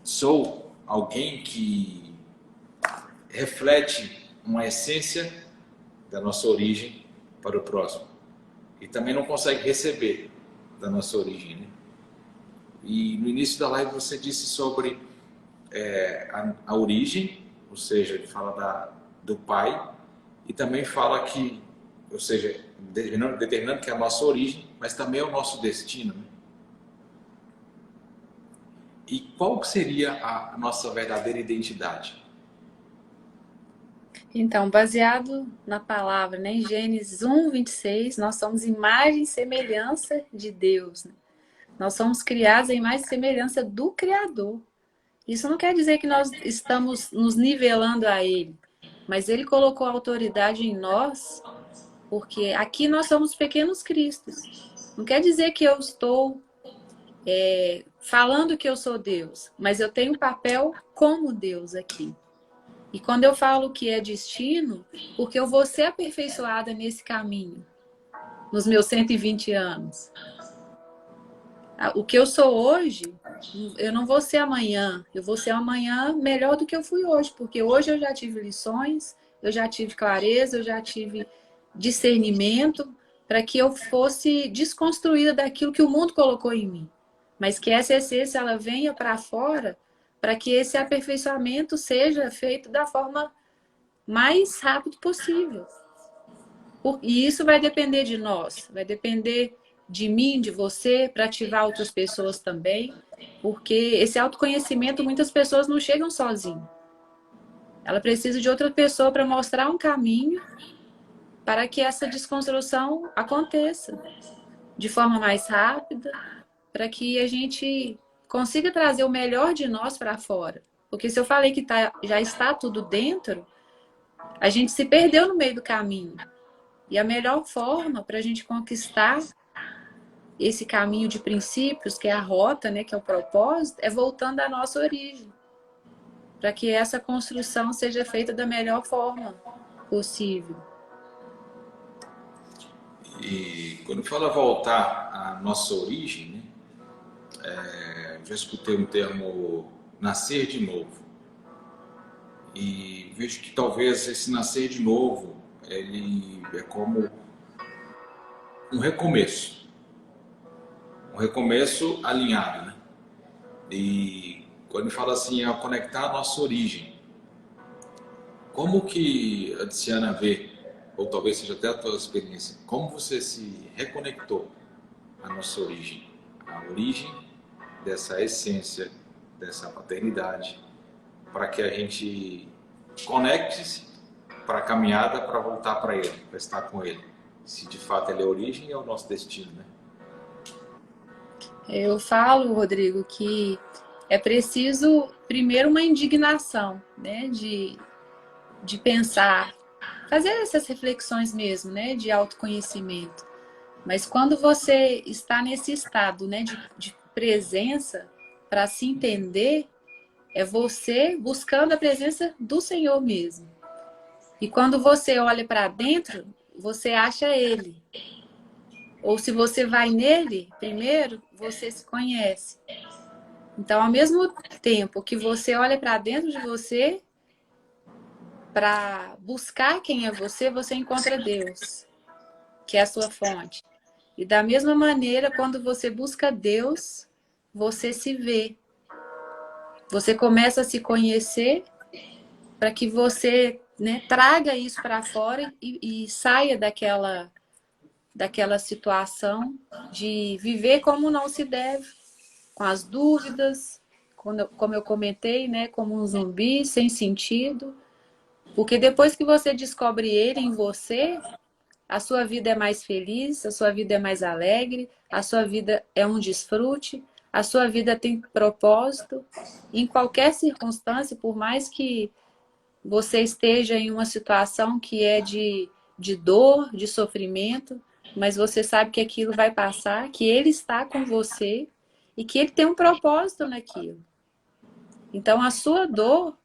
S2: sou alguém que reflete uma essência da nossa origem para o próximo. E também não consegue receber da nossa origem, né? E no início da live você disse sobre a origem, ou seja, ele fala do pai, e também fala que, ou seja, determinando que é a nossa origem, mas também é o nosso destino, né? E qual seria a nossa verdadeira identidade?
S1: Então, baseado na palavra, né, em Gênesis 1:26, nós somos imagem e semelhança de Deus, né? Nós somos criados em imagem e semelhança do Criador. Isso não quer dizer que nós estamos nos nivelando a Ele, mas Ele colocou autoridade em nós, porque aqui nós somos pequenos cristos. Não quer dizer que eu estou falando que eu sou Deus, mas eu tenho um papel como Deus aqui. E quando eu falo que é destino, porque eu vou ser aperfeiçoada nesse caminho, nos meus 120 anos. O que eu sou hoje, eu não vou ser amanhã. Eu vou ser amanhã melhor do que eu fui hoje, porque hoje eu já tive lições, eu já tive clareza, eu já tive discernimento para que eu fosse desconstruída daquilo que o mundo colocou em mim. Mas que essa essência ela venha para fora, para que esse aperfeiçoamento seja feito da forma mais rápido possível. E isso vai depender de nós, vai depender de mim, de você, para ativar outras pessoas também, porque esse autoconhecimento muitas pessoas não chegam sozinhas. Ela precisa de outra pessoa para mostrar um caminho para que essa desconstrução aconteça de forma mais rápida, para que a gente consiga trazer o melhor de nós para fora. Porque se eu falei que já está tudo dentro, a gente se perdeu no meio do caminho. E a melhor forma para a gente conquistar esse caminho de princípios, que é a rota, né, que é o propósito, é voltando à nossa origem, para que essa construção seja feita da melhor forma possível.
S2: E quando fala voltar à nossa origem, né, já escutei um termo nascer de novo. E vejo que talvez esse nascer de novo, ele é como um recomeço. Um recomeço alinhado, né? E quando fala assim, é conectar a nossa origem. Como que a Tiziana vê, ou talvez seja até a tua experiência, como você se reconectou à nossa origem? A origem dessa essência, dessa paternidade, para que a gente conecte-se para a caminhada, para voltar para Ele, para estar com Ele. Se de fato Ele é a origem, é o nosso destino, né?
S1: Eu falo, Rodrigo, que é preciso primeiro uma indignação, né, de pensar, fazer essas reflexões mesmo, né, de autoconhecimento. Mas quando você está nesse estado, né, de presença, para se entender, é você buscando a presença do Senhor mesmo. E quando você olha para dentro, você acha Ele. Ou se você vai nele primeiro, você se conhece. Então, ao mesmo tempo que você olha para dentro de você, para buscar quem é você, você encontra Deus, que é a sua fonte. E da mesma maneira, quando você busca Deus, você se vê. Você começa a se conhecer para que você, né, traga isso para fora e saia daquela situação de viver como não se deve, com as dúvidas, como eu comentei, né, como um zumbi sem sentido. Porque depois que você descobre ele em você, a sua vida é mais feliz, a sua vida é mais alegre, a sua vida é um desfrute, a sua vida tem propósito. Em qualquer circunstância, por mais que você esteja em uma situação que é de dor, de sofrimento, mas você sabe que aquilo vai passar, que Ele está com você e que Ele tem um propósito naquilo. Então, a sua dor,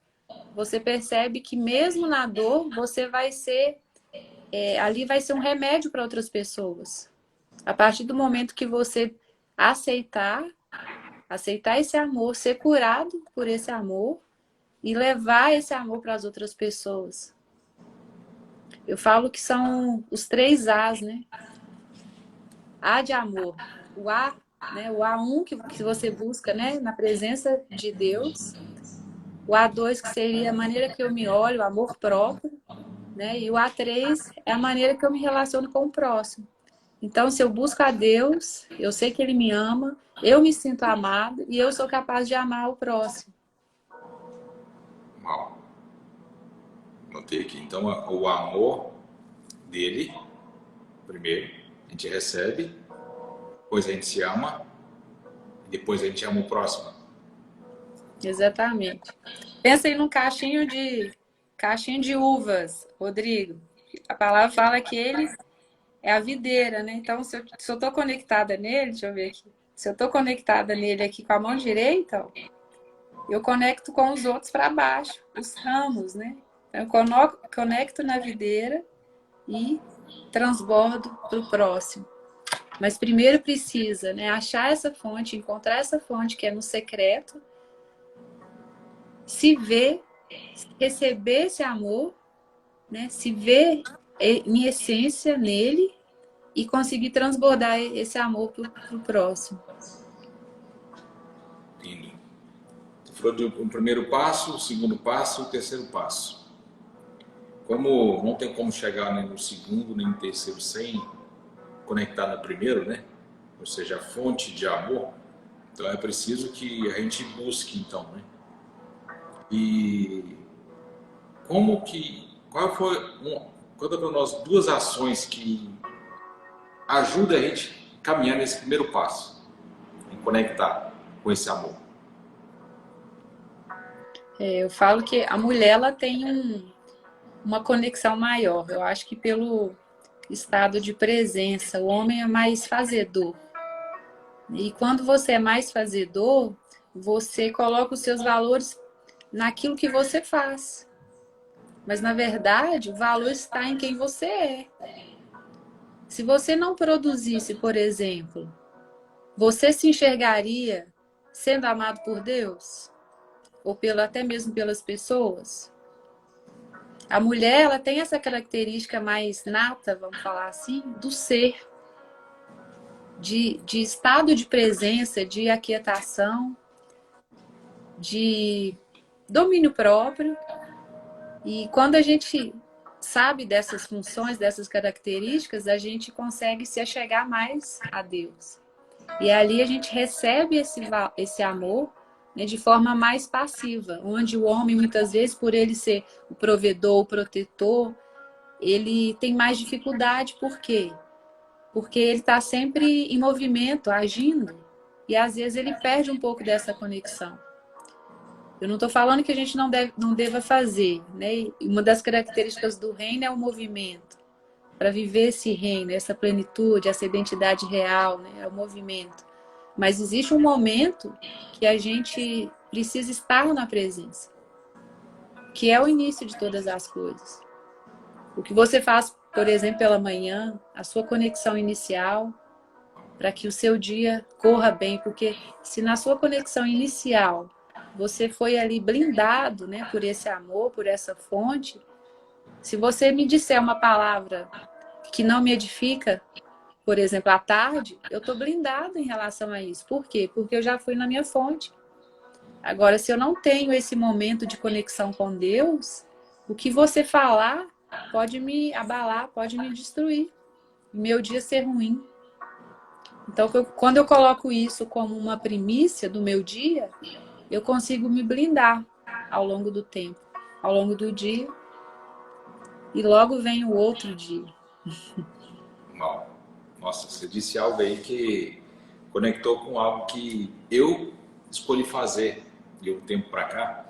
S1: você percebe que mesmo na dor, você vai ser, ali vai ser um remédio para outras pessoas. A partir do momento que você aceitar esse amor, ser curado por esse amor e levar esse amor para as outras pessoas. Eu falo que são os 3 As, né? A de amor, o A, né? O A1 que você busca, né? Na presença de Deus. O A2 que seria a maneira que eu me olho, o amor próprio, né? E o A3 é a maneira que eu me relaciono com o próximo. Então, se eu busco a Deus, eu sei que Ele me ama, eu me sinto amado e eu sou capaz de amar o próximo.
S2: Uau. Notei aqui. Então, o amor dele, primeiro, a gente recebe, depois a gente se ama, e depois a gente ama o próximo.
S1: Exatamente. Pensa aí num caixinho de uvas, Rodrigo. A palavra fala que ele é a videira, né? Então, se eu estou conectada nele, deixa eu ver aqui. Se eu estou conectada nele aqui com a mão direita, ó, eu conecto com os outros para baixo, os ramos, né? Eu conecto na videira e transbordo para o próximo. Mas primeiro precisa, né, achar essa fonte, encontrar essa fonte que é no secreto, se ver, receber esse amor, né, se ver em essência nele e conseguir transbordar esse amor para o próximo.
S2: Lindo. Você falou do primeiro passo, o segundo passo e o terceiro passo. Como não tem como chegar nem no segundo nem no terceiro sem conectar no primeiro, né? Ou seja, a fonte de amor. Então é preciso que a gente busque, então, né? E qual foi, conta para nós 2 ações que ajudam a gente a caminhar nesse primeiro passo, em conectar com esse amor.
S1: Eu falo que a mulher ela tem uma conexão maior. Eu acho que pelo estado de presença, o homem é mais fazedor. E quando você é mais fazedor, você coloca os seus valores naquilo que você faz. Mas, na verdade, o valor está em quem você é. Se você não produzisse, por exemplo, você se enxergaria sendo amado por Deus? Ou até mesmo pelas pessoas? A mulher, ela tem essa característica mais nata, vamos falar assim, do ser. De estado de presença, de aquietação, de domínio próprio. E quando a gente sabe dessas funções, dessas características, a gente consegue se achegar mais a Deus. E ali a gente recebe esse amor, né, de forma mais passiva, onde o homem, muitas vezes, por ele ser o provedor, o protetor, ele tem mais dificuldade. Por quê? Porque ele está sempre em movimento, agindo. E às vezes ele perde um pouco dessa conexão. Eu não estou falando que a gente não deva fazer, né? Uma das características do reino é o movimento. Para viver esse reino, essa plenitude, essa identidade real, né? É o movimento. Mas existe um momento que a gente precisa estar na presença, que é o início de todas as coisas. O que você faz, por exemplo, pela manhã, a sua conexão inicial, para que o seu dia corra bem, porque se na sua conexão inicial você foi ali blindado, né, por esse amor, por essa fonte, se você me disser uma palavra que não me edifica, por exemplo, à tarde, eu estou blindado em relação a isso. Por quê? Porque eu já fui na minha fonte. Agora, se eu não tenho esse momento de conexão com Deus, o que você falar pode me abalar, pode me destruir, meu dia ser ruim. Então, quando eu coloco isso como uma primícia do meu dia, eu consigo me blindar ao longo do tempo, ao longo do dia, e logo vem o outro dia.
S2: Uau. Nossa, você disse algo aí que conectou com algo que eu escolhi fazer de um tempo para cá.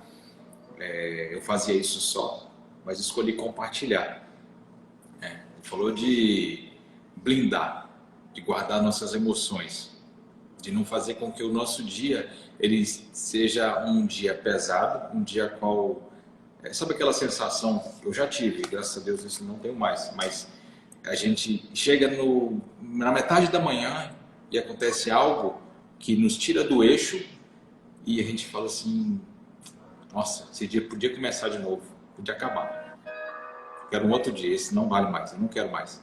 S2: Eu fazia isso só, mas escolhi compartilhar. Ele falou de blindar, de guardar nossas emoções, de não fazer com que o nosso dia ele seja um dia pesado, um dia qual... sabe aquela sensação, eu já tive, graças a Deus isso não tenho mais, mas a gente chega na metade da manhã e acontece algo que nos tira do eixo e a gente fala assim, nossa, esse dia podia começar de novo, podia acabar. Quero um outro dia, esse não vale mais, eu não quero mais.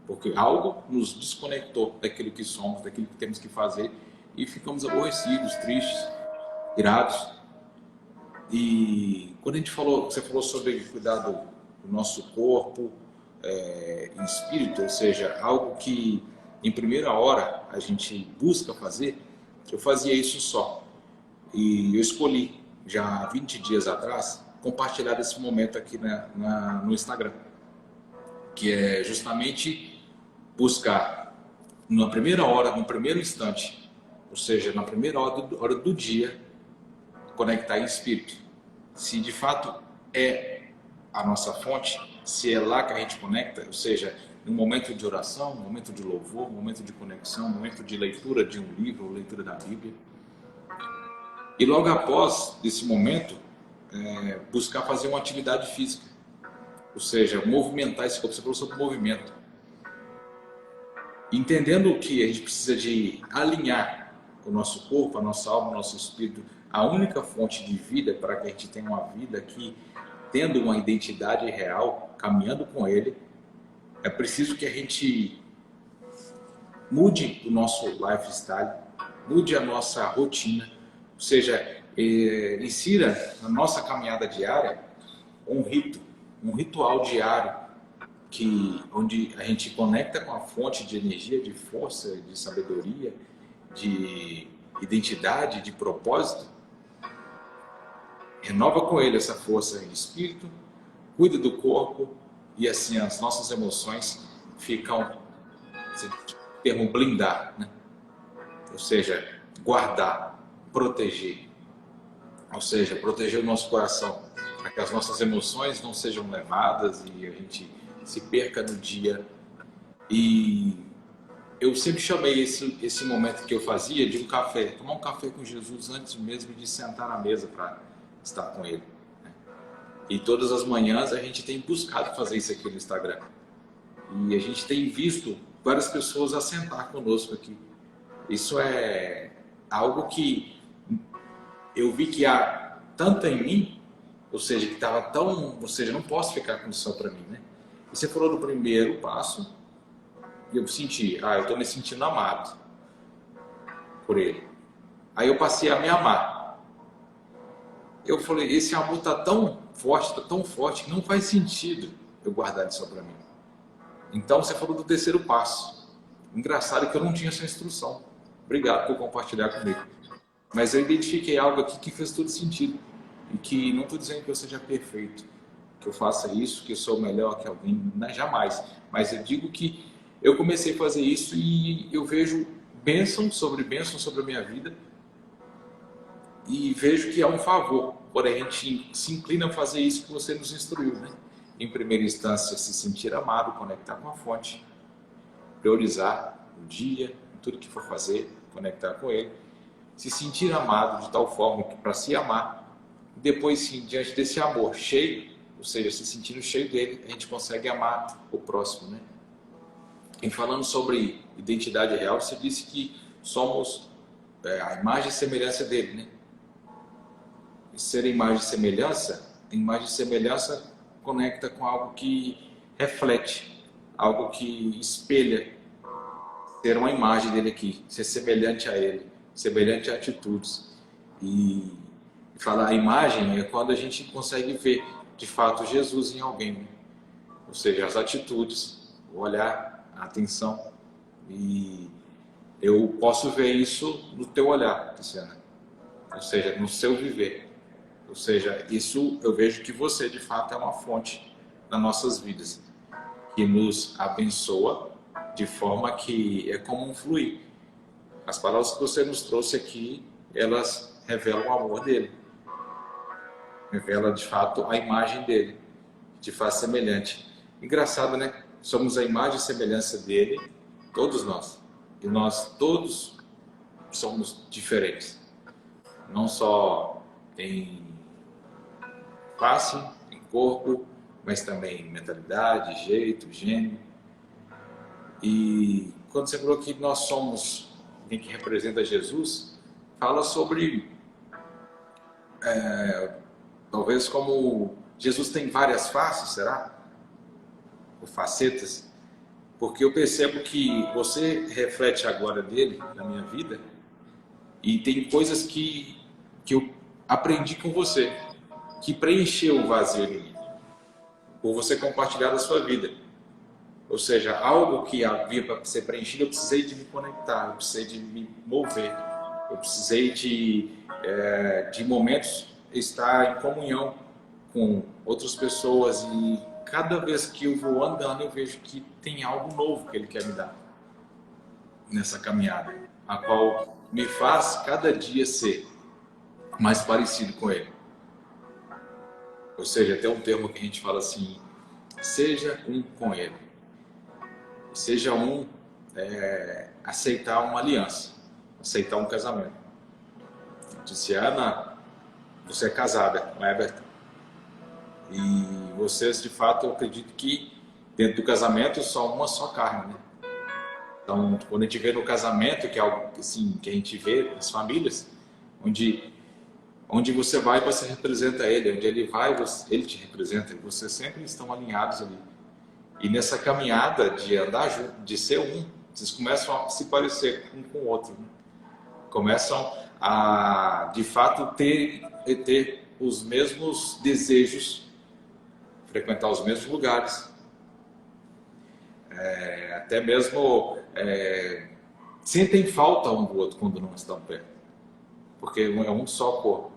S2: Porque algo nos desconectou daquilo que somos, daquilo que temos que fazer e ficamos aborrecidos, tristes, irados. E quando você falou sobre cuidar do nosso corpo e espírito, ou seja, algo que em primeira hora a gente busca fazer, eu fazia isso só. E eu escolhi, já há 20 dias atrás, compartilhar esse momento aqui no Instagram, que é justamente buscar na primeira hora, no primeiro instante, ou seja, na primeira hora do dia, conectar em espírito. Se de fato é a nossa fonte, se é lá que a gente conecta, ou seja, no momento de oração, no momento de louvor, no momento de conexão, no momento de leitura de um livro, leitura da Bíblia. E logo após esse momento, buscar fazer uma atividade física, ou seja, movimentar esse corpo. Você falou sobre movimento. Entendendo que a gente precisa de alinhar o nosso corpo, a nossa alma, o nosso espírito, a única fonte de vida para que a gente tenha uma vida aqui, tendo uma identidade real, caminhando com Ele, é preciso que a gente mude o nosso lifestyle, mude a nossa rotina, ou seja, insira na nossa caminhada diária um ritual diário, onde a gente conecta com a fonte de energia, de força, de sabedoria, de identidade, de propósito, renova com ele essa força de espírito, cuida do corpo e assim as nossas emoções ficam, esse termo blindar, né? Ou seja, guardar, proteger, ou seja, proteger o nosso coração, para que as nossas emoções não sejam levadas e a gente se perca no dia. E eu sempre chamei esse momento que eu fazia de um café, tomar um café com Jesus antes mesmo de sentar na mesa para estar com Ele, né? E todas as manhãs a gente tem buscado fazer isso aqui no Instagram. E a gente tem visto várias pessoas assentar conosco aqui. Isso é algo que eu vi que há tanto em mim, ou seja, que estava tão... Ou seja, não posso ficar com isso só para mim, né? E você falou do primeiro passo, e eu senti, eu estou me sentindo amado por Ele. Aí eu passei a me amar. Eu falei, esse amor está tão forte, que não faz sentido eu guardar isso só para mim. Então você falou do terceiro passo. Engraçado que eu não tinha essa instrução. Obrigado por compartilhar comigo. Mas eu identifiquei algo aqui que fez todo sentido. E que não estou dizendo que eu seja perfeito, que eu faça isso, que eu sou melhor que alguém, não, jamais. Mas eu digo que eu comecei a fazer isso e eu vejo bênção sobre a minha vida. E vejo que é um favor, porém a gente se inclina a fazer isso que você nos instruiu, né? Em primeira instância, se sentir amado, conectar com a fonte, priorizar o dia, tudo que for fazer, conectar com Ele, se sentir amado de tal forma que para se amar, depois sim, diante desse amor cheio, ou seja, se sentindo cheio dele, a gente consegue amar o próximo, né? E falando sobre identidade real, você disse que somos a imagem e semelhança dele, né? E ser imagem e semelhança conecta com algo que reflete, algo que espelha, ter uma imagem dele aqui, ser semelhante a ele, semelhante a atitudes. E falar a imagem é quando a gente consegue ver, de fato, Jesus em alguém, né? Ou seja, as atitudes, o olhar, a atenção. E eu posso ver isso no teu olhar, Luciana. Ou seja, no seu viver. Ou seja, isso eu vejo que você, de fato, é uma fonte nas nossas vidas, que nos abençoa de forma que é como um fluir. As palavras que você nos trouxe aqui, elas revelam o amor dele. Revela, de fato, a imagem dele, te faz semelhante. Engraçado, né? Somos a imagem e semelhança dele, todos nós. E nós todos somos diferentes. Não só em face, em corpo, mas também em mentalidade, jeito, gênio. E quando você falou que nós somos alguém que representa Jesus, fala sobre, talvez como Jesus tem várias faces, será? Ou facetas? Porque eu percebo que você reflete a glória dele na minha vida e tem coisas que eu aprendi com você, que preencheu o vazio em mim, por você compartilhar da sua vida. Ou seja, algo que havia para ser preenchido, eu precisei de me conectar, eu precisei de me mover, eu precisei de momentos estar em comunhão com outras pessoas, e cada vez que eu vou andando eu vejo que tem algo novo que ele quer me dar nessa caminhada, a qual me faz cada dia ser mais parecido com ele. Ou seja, tem um termo que a gente fala assim: seja um com ele. Seja um aceitar uma aliança, aceitar um casamento. Eu disse: Ana, você é casada com Everton, e vocês, de fato, eu acredito que dentro do casamento só uma só carne, né? Então, quando a gente vê no casamento, que é algo assim, que a gente vê nas famílias, onde você vai, você representa ele, onde ele vai, ele te representa, e vocês sempre estão alinhados ali. E nessa caminhada de andar junto, de ser um, vocês começam a se parecer um com o outro, né? Começam a, de fato, ter os mesmos desejos, frequentar os mesmos lugares, até mesmo sentem falta um do outro quando não estão perto, porque é um só corpo.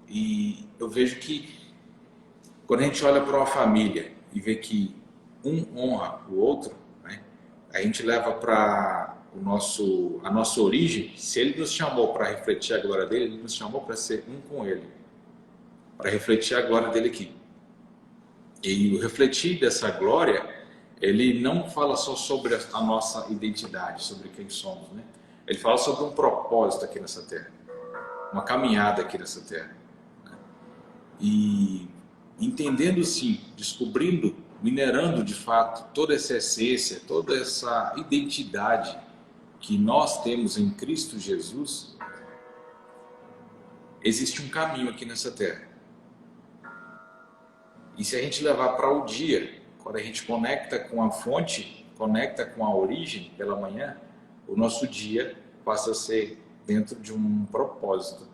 S2: E eu vejo que quando a gente olha para uma família e vê que um honra o outro, né, a gente leva para a nossa origem. Se ele nos chamou para refletir a glória dele, ele nos chamou para ser um com ele, para refletir a glória dele aqui. E o refletir dessa glória, ele não fala só sobre a nossa identidade, sobre quem somos, né? Ele fala sobre um propósito aqui nessa terra, uma caminhada aqui nessa terra, né? E entendendo, sim, descobrindo, minerando de fato toda essa essência, toda essa identidade que nós temos em Cristo Jesus, existe um caminho aqui nessa terra. E se a gente levar para o dia, quando a gente conecta com a fonte, conecta com a origem pela manhã, o nosso dia passa a ser dentro de um propósito,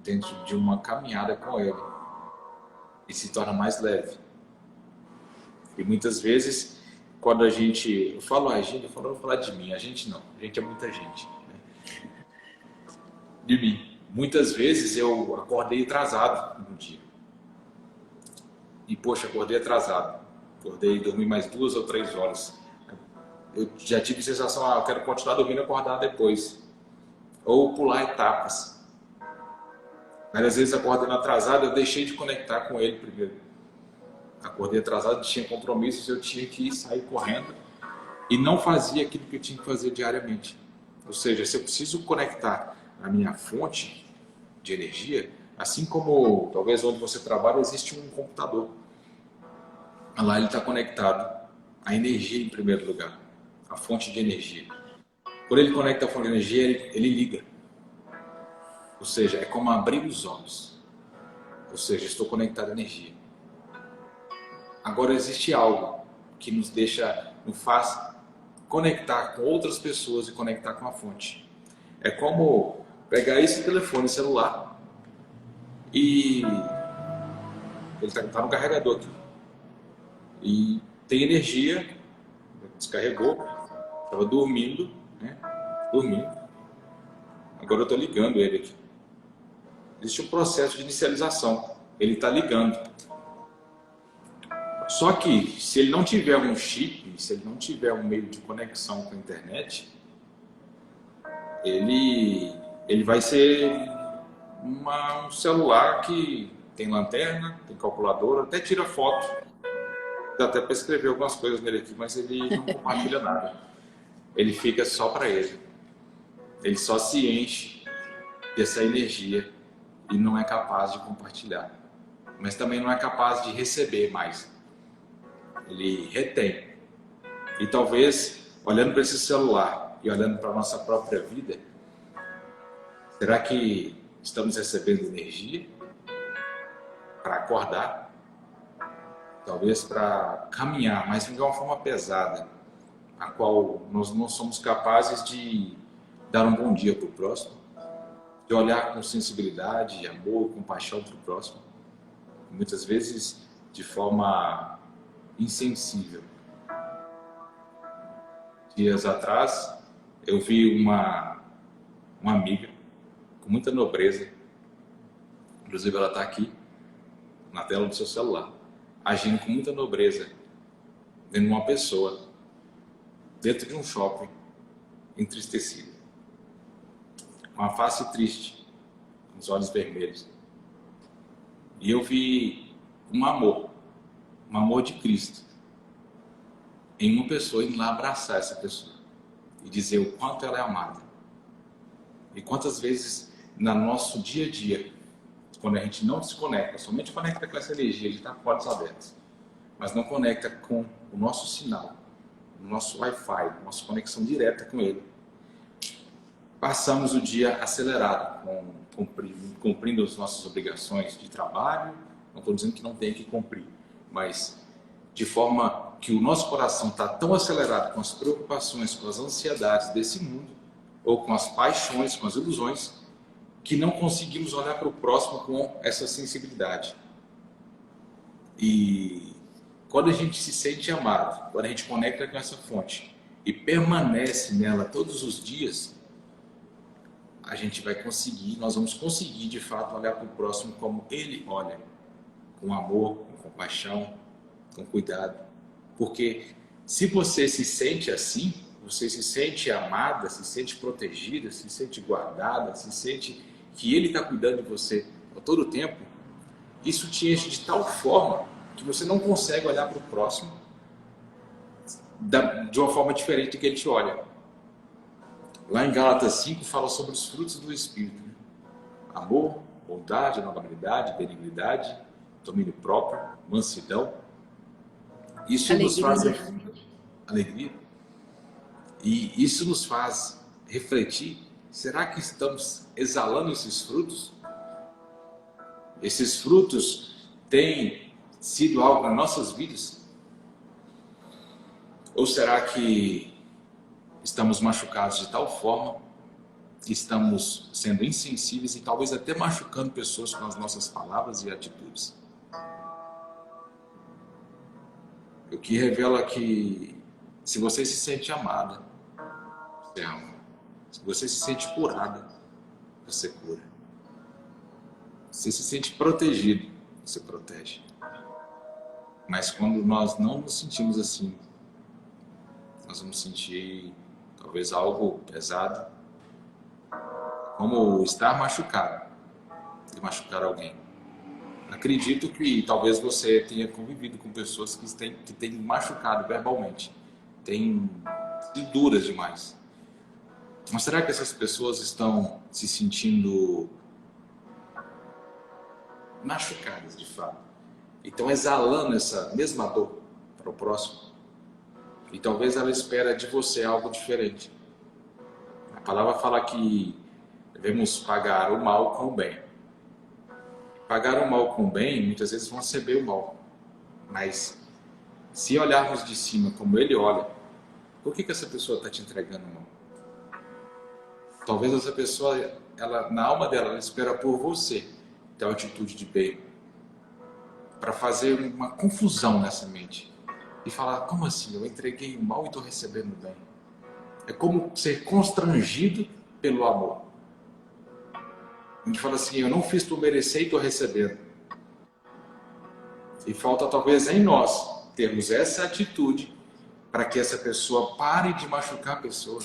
S2: dentro de uma caminhada com Ele, e se torna mais leve. E muitas vezes, quando a gente... Eu falo a gente, eu vou falar de mim. A gente não. A gente é muita gente, né? De mim. Muitas vezes eu acordei atrasado no dia. E, poxa, acordei atrasado. Acordei e dormi mais 2 ou 3 horas. Eu já tive a sensação, eu quero continuar dormindo e acordar depois. Ou pular etapas. Mas às vezes acordando atrasado, eu deixei de conectar com Ele primeiro. Acordei atrasado, tinha compromissos, eu tinha que sair correndo e não fazia aquilo que eu tinha que fazer diariamente. Ou seja, se eu preciso conectar a minha fonte de energia, assim como talvez onde você trabalha existe um computador. Lá ele está conectado à energia em primeiro lugar, a fonte de energia. Quando ele conecta a fonte de energia, ele liga. Ou seja, é como abrir os olhos. Ou seja, estou conectado à energia. Agora existe algo que nos faz conectar com outras pessoas e conectar com a fonte. É como pegar esse telefone celular e ele está no carregador aqui. E tem energia, descarregou, estava dormindo, né? Dormindo. Agora eu estou ligando ele aqui. Existe um processo de inicialização. Ele está ligando. Só que, se ele não tiver um chip, se ele não tiver um meio de conexão com a internet,
S3: ele, ele vai ser um celular que tem lanterna, tem calculadora, até tira foto. Dá até para escrever algumas coisas nele aqui, mas ele não compartilha nada. Ele fica só para ele. Ele só se enche dessa energia e não é capaz de compartilhar. Mas também não é capaz de receber mais. Ele retém. E talvez, olhando para esse celular e olhando para a nossa própria vida, será que estamos recebendo energia para acordar? Talvez para caminhar, mas de uma forma pesada, a qual nós não somos capazes de dar um bom dia para o próximo, de olhar com sensibilidade, amor, compaixão para o próximo, muitas vezes de forma insensível. Dias atrás, eu vi uma amiga com muita nobreza, inclusive ela está aqui na tela do seu celular, agindo com muita nobreza, vendo uma pessoa dentro de um shopping entristecida, com a face triste, com os olhos vermelhos. E eu vi um amor de Cristo, em uma pessoa, indo lá abraçar essa pessoa e dizer o quanto ela é amada. E quantas vezes no nosso dia a dia, quando a gente não se conecta, somente conecta com essa energia de estar com olhos abertos, mas não conecta com o nosso sinal, o nosso Wi-Fi, nossa conexão direta com ele, passamos o dia acelerado, cumprindo as nossas obrigações de trabalho. Não estou dizendo que não tem que cumprir, mas de forma que o nosso coração está tão acelerado com as preocupações, com as ansiedades desse mundo, ou com as paixões, com as ilusões, que não conseguimos olhar para o próximo com essa sensibilidade. E quando a gente se sente amado, quando a gente conecta com essa fonte e permanece nela todos os dias, a gente vai conseguir, nós vamos conseguir de fato olhar para o próximo como ele olha, com amor, com compaixão, com cuidado. Porque se você se sente assim, você se sente amada, se sente protegida, se sente guardada, se sente que ele está cuidando de você a todo tempo, isso te enche de tal forma que você não consegue olhar para o próximo de uma forma diferente do que ele te olha. Lá em Gálatas 5 fala sobre os frutos do Espírito, né? Amor, bondade, longanimidade, benignidade, domínio próprio, mansidão. Isso nos faz alegria. E isso nos faz refletir, será que estamos exalando esses frutos? Esses frutos têm sido algo nas nossas vidas? Ou será que estamos machucados de tal forma que estamos sendo insensíveis e talvez até machucando pessoas com as nossas palavras e atitudes? O que revela que se você se sente amada, você ama. Se você se sente curada, você cura. Se se sente protegido, você protege. Mas quando nós não nos sentimos assim, nós vamos sentir talvez algo pesado, como estar machucado e machucar alguém. Acredito que talvez você tenha convivido com pessoas que têm machucado verbalmente, têm sido duras demais. Mas será que essas pessoas estão se sentindo machucadas de fato? E estão exalando essa mesma dor para o próximo? E talvez ela espera de você algo diferente. A palavra fala que devemos pagar o mal com o bem. Pagar o mal com o bem, muitas vezes vão receber o mal. Mas se olharmos de cima como ele olha, por que essa pessoa está te entregando o mal? Talvez essa pessoa, na alma dela, ela espera por você ter uma atitude de bem, para fazer uma confusão nessa mente e falar, como assim? Eu entreguei o mal e estou recebendo o bem. É como ser constrangido pelo amor. A gente fala assim, eu não fiz por merecer e estou recebendo. E falta talvez em nós termos essa atitude para que essa pessoa pare de machucar a pessoa.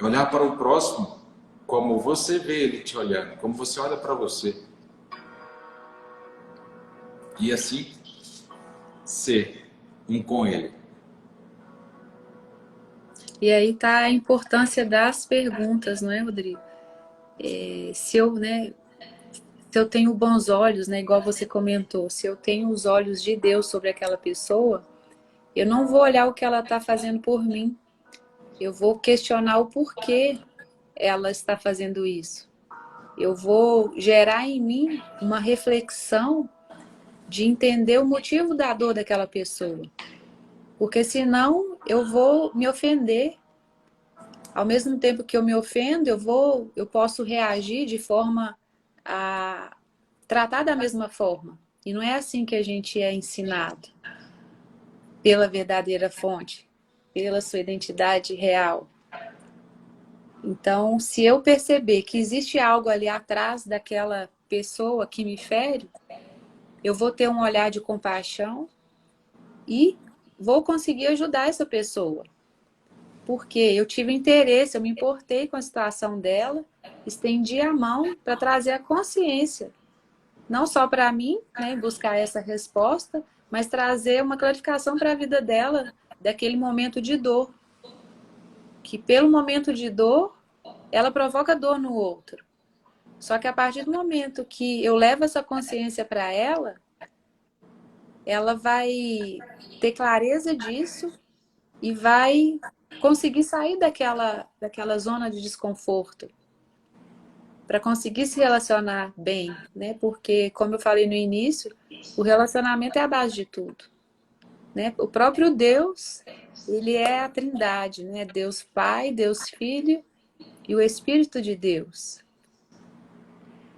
S3: Olhar para o próximo como você vê ele te olhando, como você olha para você. E assim, ser um com ele.
S1: E aí tá a importância das perguntas, não é, Rodrigo? Se eu, né, se eu tenho bons olhos, né, igual você comentou, se eu tenho os olhos de Deus sobre aquela pessoa, eu não vou olhar o que ela está fazendo por mim. Eu vou questionar o porquê ela está fazendo isso. Eu vou gerar em mim uma reflexão de entender o motivo da dor daquela pessoa. Porque senão eu vou me ofender. Ao mesmo tempo que eu me ofendo, eu posso reagir de forma a tratar da mesma forma. E não é assim que a gente é ensinado pela verdadeira fonte, pela sua identidade real. Então, se eu perceber que existe algo ali atrás daquela pessoa que me fere, eu vou ter um olhar de compaixão e vou conseguir ajudar essa pessoa. Porque eu tive interesse, eu me importei com a situação dela, estendi a mão para trazer a consciência, não só para mim, né, buscar essa resposta, mas trazer uma clarificação para a vida dela, daquele momento de dor. Que pelo momento de dor, ela provoca dor no outro. Só que a partir do momento que eu levo essa consciência para ela vai ter clareza disso e vai conseguir sair daquela zona de desconforto para conseguir se relacionar bem, né? Porque, como eu falei no início, o relacionamento é a base de tudo, né? O próprio Deus, ele é a Trindade, né? Deus Pai, Deus Filho e o Espírito de Deus.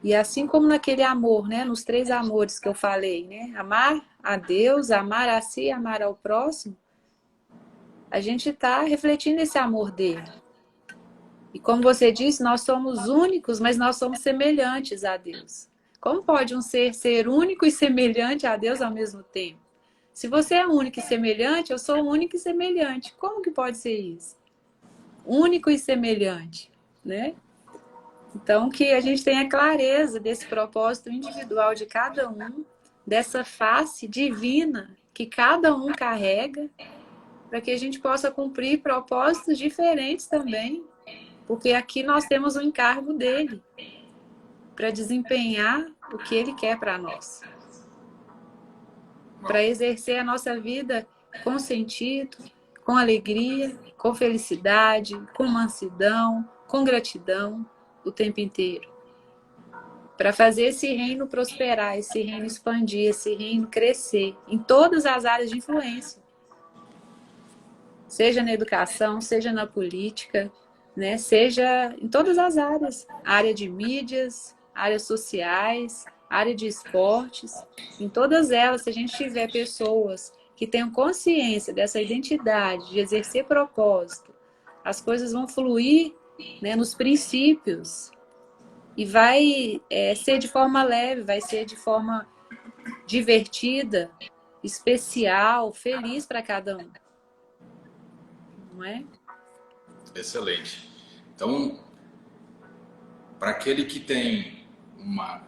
S1: E assim como naquele amor, né? Nos 3 amores que eu falei, né? Amar a Deus, amar a si, amar ao próximo, a gente está refletindo esse amor dele. E como você disse, nós somos únicos, mas nós somos semelhantes a Deus. Como pode um ser único e semelhante a Deus ao mesmo tempo? Se você é único e semelhante, eu sou único e semelhante. Como que pode ser isso? Único e semelhante, né? Então, que a gente tenha clareza desse propósito individual de cada um, dessa face divina que cada um carrega, para que a gente possa cumprir propósitos diferentes também, porque aqui nós temos o encargo dele para desempenhar o que ele quer para nós, para exercer a nossa vida com sentido, com alegria, com felicidade, com mansidão, com gratidão o tempo inteiro. Para fazer esse reino prosperar, esse reino expandir, esse reino crescer em todas as áreas de influência. Seja na educação, seja na política, né? Seja em todas as áreas. Área de mídias, áreas sociais, área de esportes. Em todas elas, se a gente tiver pessoas que tenham consciência dessa identidade, de exercer propósito, as coisas vão fluir, né, nos princípios. E vai ser de forma leve, vai ser de forma divertida, especial, feliz para cada um. Não é?
S3: Excelente. Então, para aquele que tem uma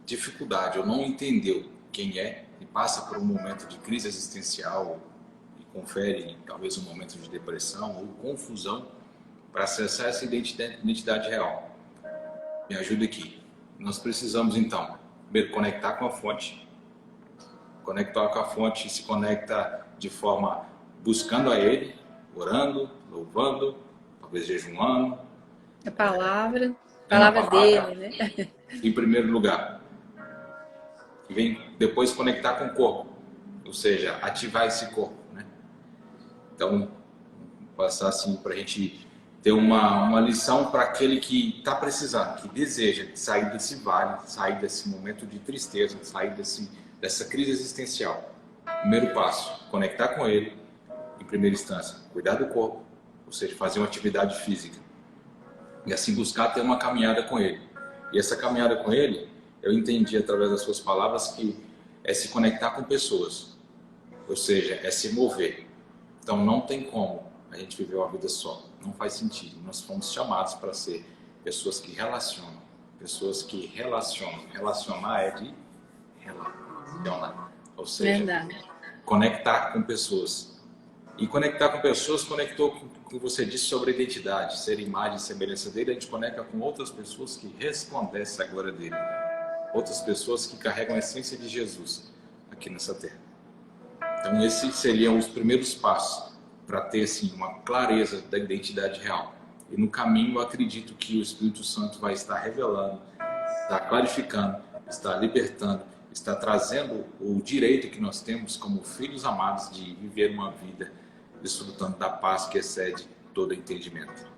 S3: dificuldade ou não entendeu quem é e passa por um momento de crise existencial e confere talvez um momento de depressão ou confusão para acessar essa identidade real, me ajuda aqui. Nós precisamos então primeiro conectar com a fonte. Conectar com a fonte se conecta de forma buscando a ele, orando, louvando, talvez jejuando.
S1: A palavra
S3: palavra
S1: dele, né?
S3: Em primeiro lugar. E vem depois conectar com o corpo, ou seja, ativar esse corpo, né? Então, passar assim para a gente ter uma lição para aquele que está precisando, que deseja sair desse vale, sair desse momento de tristeza, sair dessa crise existencial. Primeiro passo, conectar com ele, em primeira instância, cuidar do corpo, ou seja, fazer uma atividade física. E assim buscar ter uma caminhada com ele. E essa caminhada com ele, eu entendi através das suas palavras que é se conectar com pessoas, ou seja, é se mover. Então não tem como a gente viver uma vida só. Não faz sentido. Nós fomos chamados para ser pessoas que relacionam. Pessoas que relacionam. Relacionar é de relacionar. Ou seja,
S1: Verdade.
S3: conectar com pessoas. E conectar com pessoas conectou com o que você disse sobre a identidade, ser imagem e semelhança dele. A gente conecta com outras pessoas que resplandecem a glória dele. Outras pessoas que carregam a essência de Jesus aqui nessa terra. Então, esses seriam os primeiros passos para ter assim, uma clareza da identidade real. E no caminho, eu acredito que o Espírito Santo vai estar revelando, está clarificando, está libertando, está trazendo o direito que nós temos como filhos amados de viver uma vida desfrutando da paz que excede todo entendimento.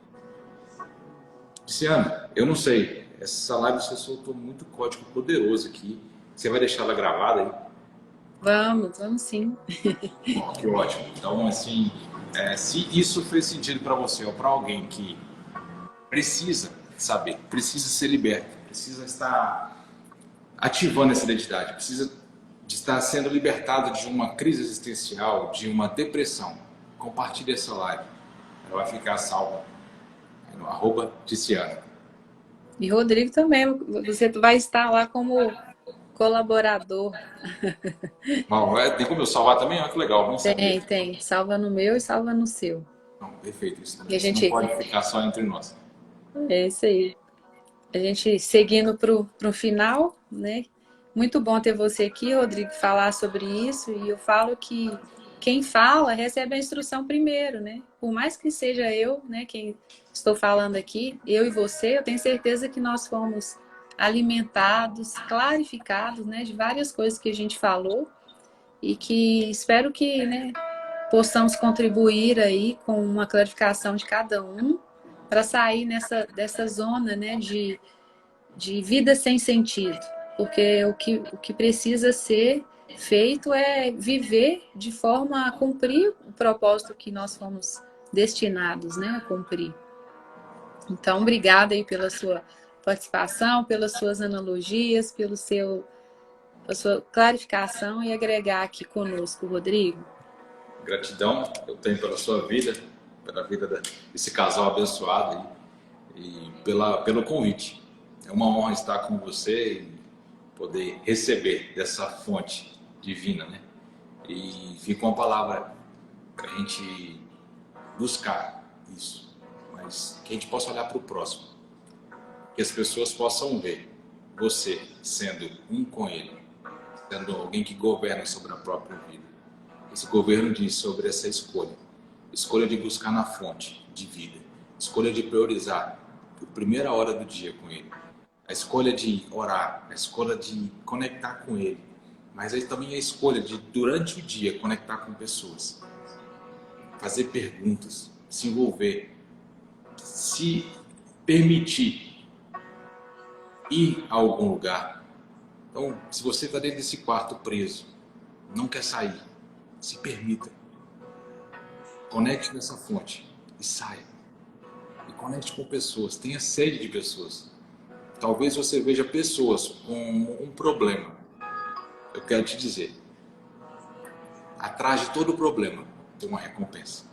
S3: Luciana, eu não sei, essa live você soltou muito código poderoso aqui. Você vai deixar ela gravada aí?
S1: Vamos sim.
S3: Oh, que ótimo. Então, assim, se isso fez sentido para você ou para alguém que precisa saber, precisa ser liberto, precisa estar ativando essa identidade, precisa de estar sendo libertado de uma crise existencial, de uma depressão, compartilhe essa live. Ela vai ficar salva no @Ticiana.
S1: E Rodrigo também, você vai estar lá como colaborador.
S3: Bom, tem como eu salvar também? Olha que legal, não sabia.
S1: Tem. Salva no meu e salva no seu.
S3: Não, perfeito,
S1: E a
S3: isso não
S1: gente,
S3: pode ficar só entre nós.
S1: é isso aí. A gente seguindo pro final, né? Muito bom ter você aqui, Rodrigo, falar sobre isso. E eu falo que quem fala recebe a instrução primeiro, né? Por mais que seja eu, né, quem estou falando aqui, eu e você, eu tenho certeza que nós fomos alimentados, clarificados, né, de várias coisas que a gente falou e que espero que, né, possamos contribuir aí com uma clarificação de cada um para sair dessa zona, né, de vida sem sentido. Porque o que precisa ser feito é viver de forma a cumprir o propósito que nós fomos destinados, né, a cumprir. Então, obrigada aí pela sua participação, pelas suas analogias, pela sua clarificação e agregar aqui conosco, Rodrigo.
S3: Gratidão eu tenho pela sua vida, pela vida desse casal abençoado e pelo convite. É uma honra estar com você e poder receber dessa fonte divina, né? E fica uma palavra para a gente buscar isso, mas que a gente possa olhar para o próximo, que as pessoas possam ver você sendo um com ele, sendo alguém que governa sobre a própria vida. Esse governo diz sobre essa escolha de buscar na fonte de vida, escolha de priorizar a primeira hora do dia com ele, a escolha de orar, a escolha de conectar com ele, mas aí também a escolha de, durante o dia, conectar com pessoas, fazer perguntas, se envolver, se permitir ir a algum lugar. Então, se você está dentro desse quarto preso, não quer sair, se permita. Conecte nessa fonte e saia. E conecte com pessoas, tenha sede de pessoas. Talvez você veja pessoas com um problema. Eu quero te dizer, atrás de todo problema tem uma recompensa.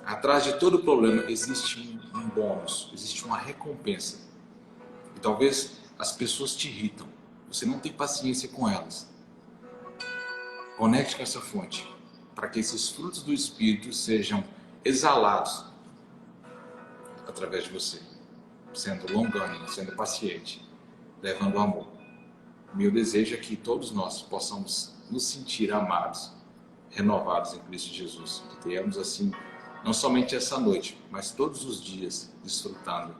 S3: Atrás de todo problema existe um bônus, existe uma recompensa. E talvez as pessoas te irritam, você não tem paciência com elas. Conecte com essa fonte, para que esses frutos do Espírito sejam exalados através de você, sendo longânimo, sendo paciente, levando amor. Meu desejo é que todos nós possamos nos sentir amados, renovados em Cristo Jesus, que tenhamos assim, não somente essa noite, mas todos os dias, desfrutando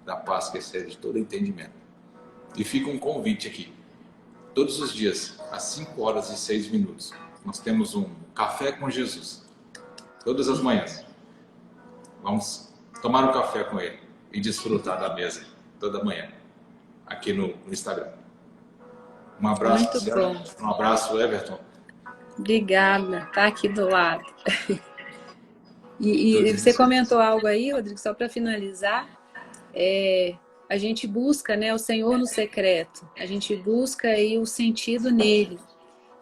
S3: da paz que excede todo entendimento. E fica um convite aqui. Todos os dias, às 5h06, nós temos um café com Jesus. Todas as manhãs. Vamos tomar um café com ele e desfrutar da mesa toda manhã, aqui no Instagram. Um abraço,
S1: Muito
S3: Luciana.
S1: bom.
S3: Um abraço, Everton.
S1: Obrigada, tá aqui do lado. E você comentou algo aí, Rodrigo, só para finalizar. A gente busca, né, o Senhor no secreto. A gente busca aí o sentido nele.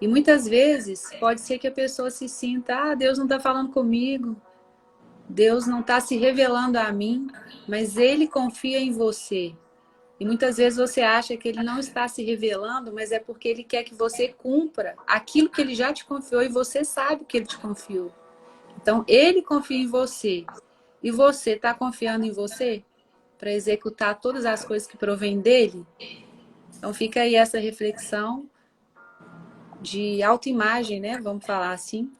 S1: E muitas vezes pode ser que a pessoa se sinta, Deus não está falando comigo, Deus não está se revelando a mim, mas Ele confia em você. E muitas vezes você acha que Ele não está se revelando, mas é porque Ele quer que você cumpra aquilo que Ele já te confiou e você sabe que Ele te confiou. Então, Ele confia em você. E você está confiando em você para executar todas as coisas que provêm dEle? Então, fica aí essa reflexão de autoimagem, né? Vamos falar assim,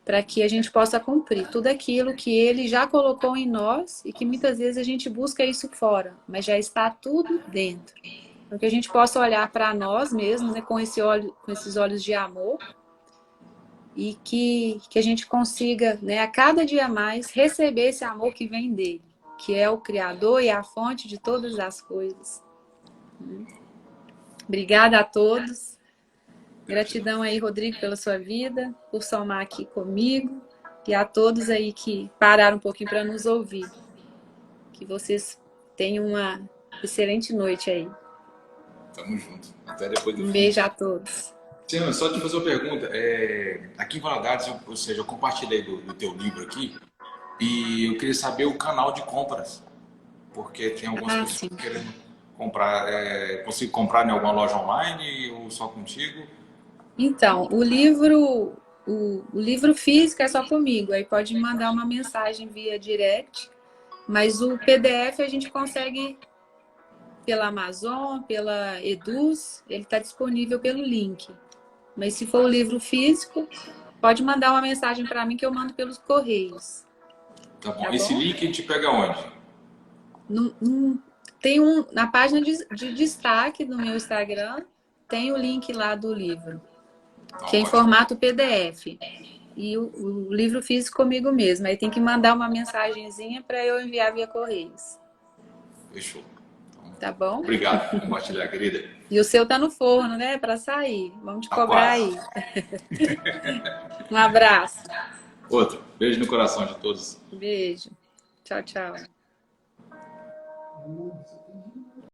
S1: para que a gente possa cumprir tudo aquilo que Ele já colocou em nós e que muitas vezes a gente busca isso fora, mas já está tudo dentro. Para que a gente possa olhar para nós mesmos, né, com esses olhos de amor e que a gente consiga, né, a cada dia mais receber esse amor que vem dele, que é o Criador e a fonte de todas as coisas. Obrigada a todos. Gratidão aí, Rodrigo, pela sua vida, por somar aqui comigo e a todos aí que pararam um pouquinho para nos ouvir. Que vocês tenham uma excelente noite aí.
S3: Tamo junto. Até depois do
S1: Um
S3: fim.
S1: beijo a todos.
S3: Sim, só te fazer uma pergunta. Aqui em Valadares, ou seja, eu compartilhei do teu livro aqui e eu queria saber o canal de compras, porque tem algumas pessoas
S1: Sim.
S3: querendo comprar. Consigo comprar em alguma loja online ou só contigo?
S1: Então, o livro físico é só comigo. Aí pode me mandar uma mensagem via direct, mas o PDF a gente consegue pela Amazon, pela Eduz, ele está disponível pelo link. Mas se for o livro físico, pode mandar uma mensagem para mim que eu mando pelos correios.
S3: Tá bom.
S1: Tá
S3: Esse
S1: bom?
S3: link te pega onde?
S1: Tem na página de destaque do meu Instagram, tem o link lá do livro, que é em formato PDF. E o livro físico comigo mesmo. Aí tem que mandar uma mensagenzinha para eu enviar via correios.
S3: Fechou.
S1: Tá bom?
S3: Obrigado por compartilhar, querida.
S1: E o seu tá no forno, né? Para sair. Vamos te
S3: Tá
S1: cobrar
S3: quase.
S1: aí. Um abraço.
S3: Outro. Beijo no coração de todos.
S1: Beijo. Tchau, tchau.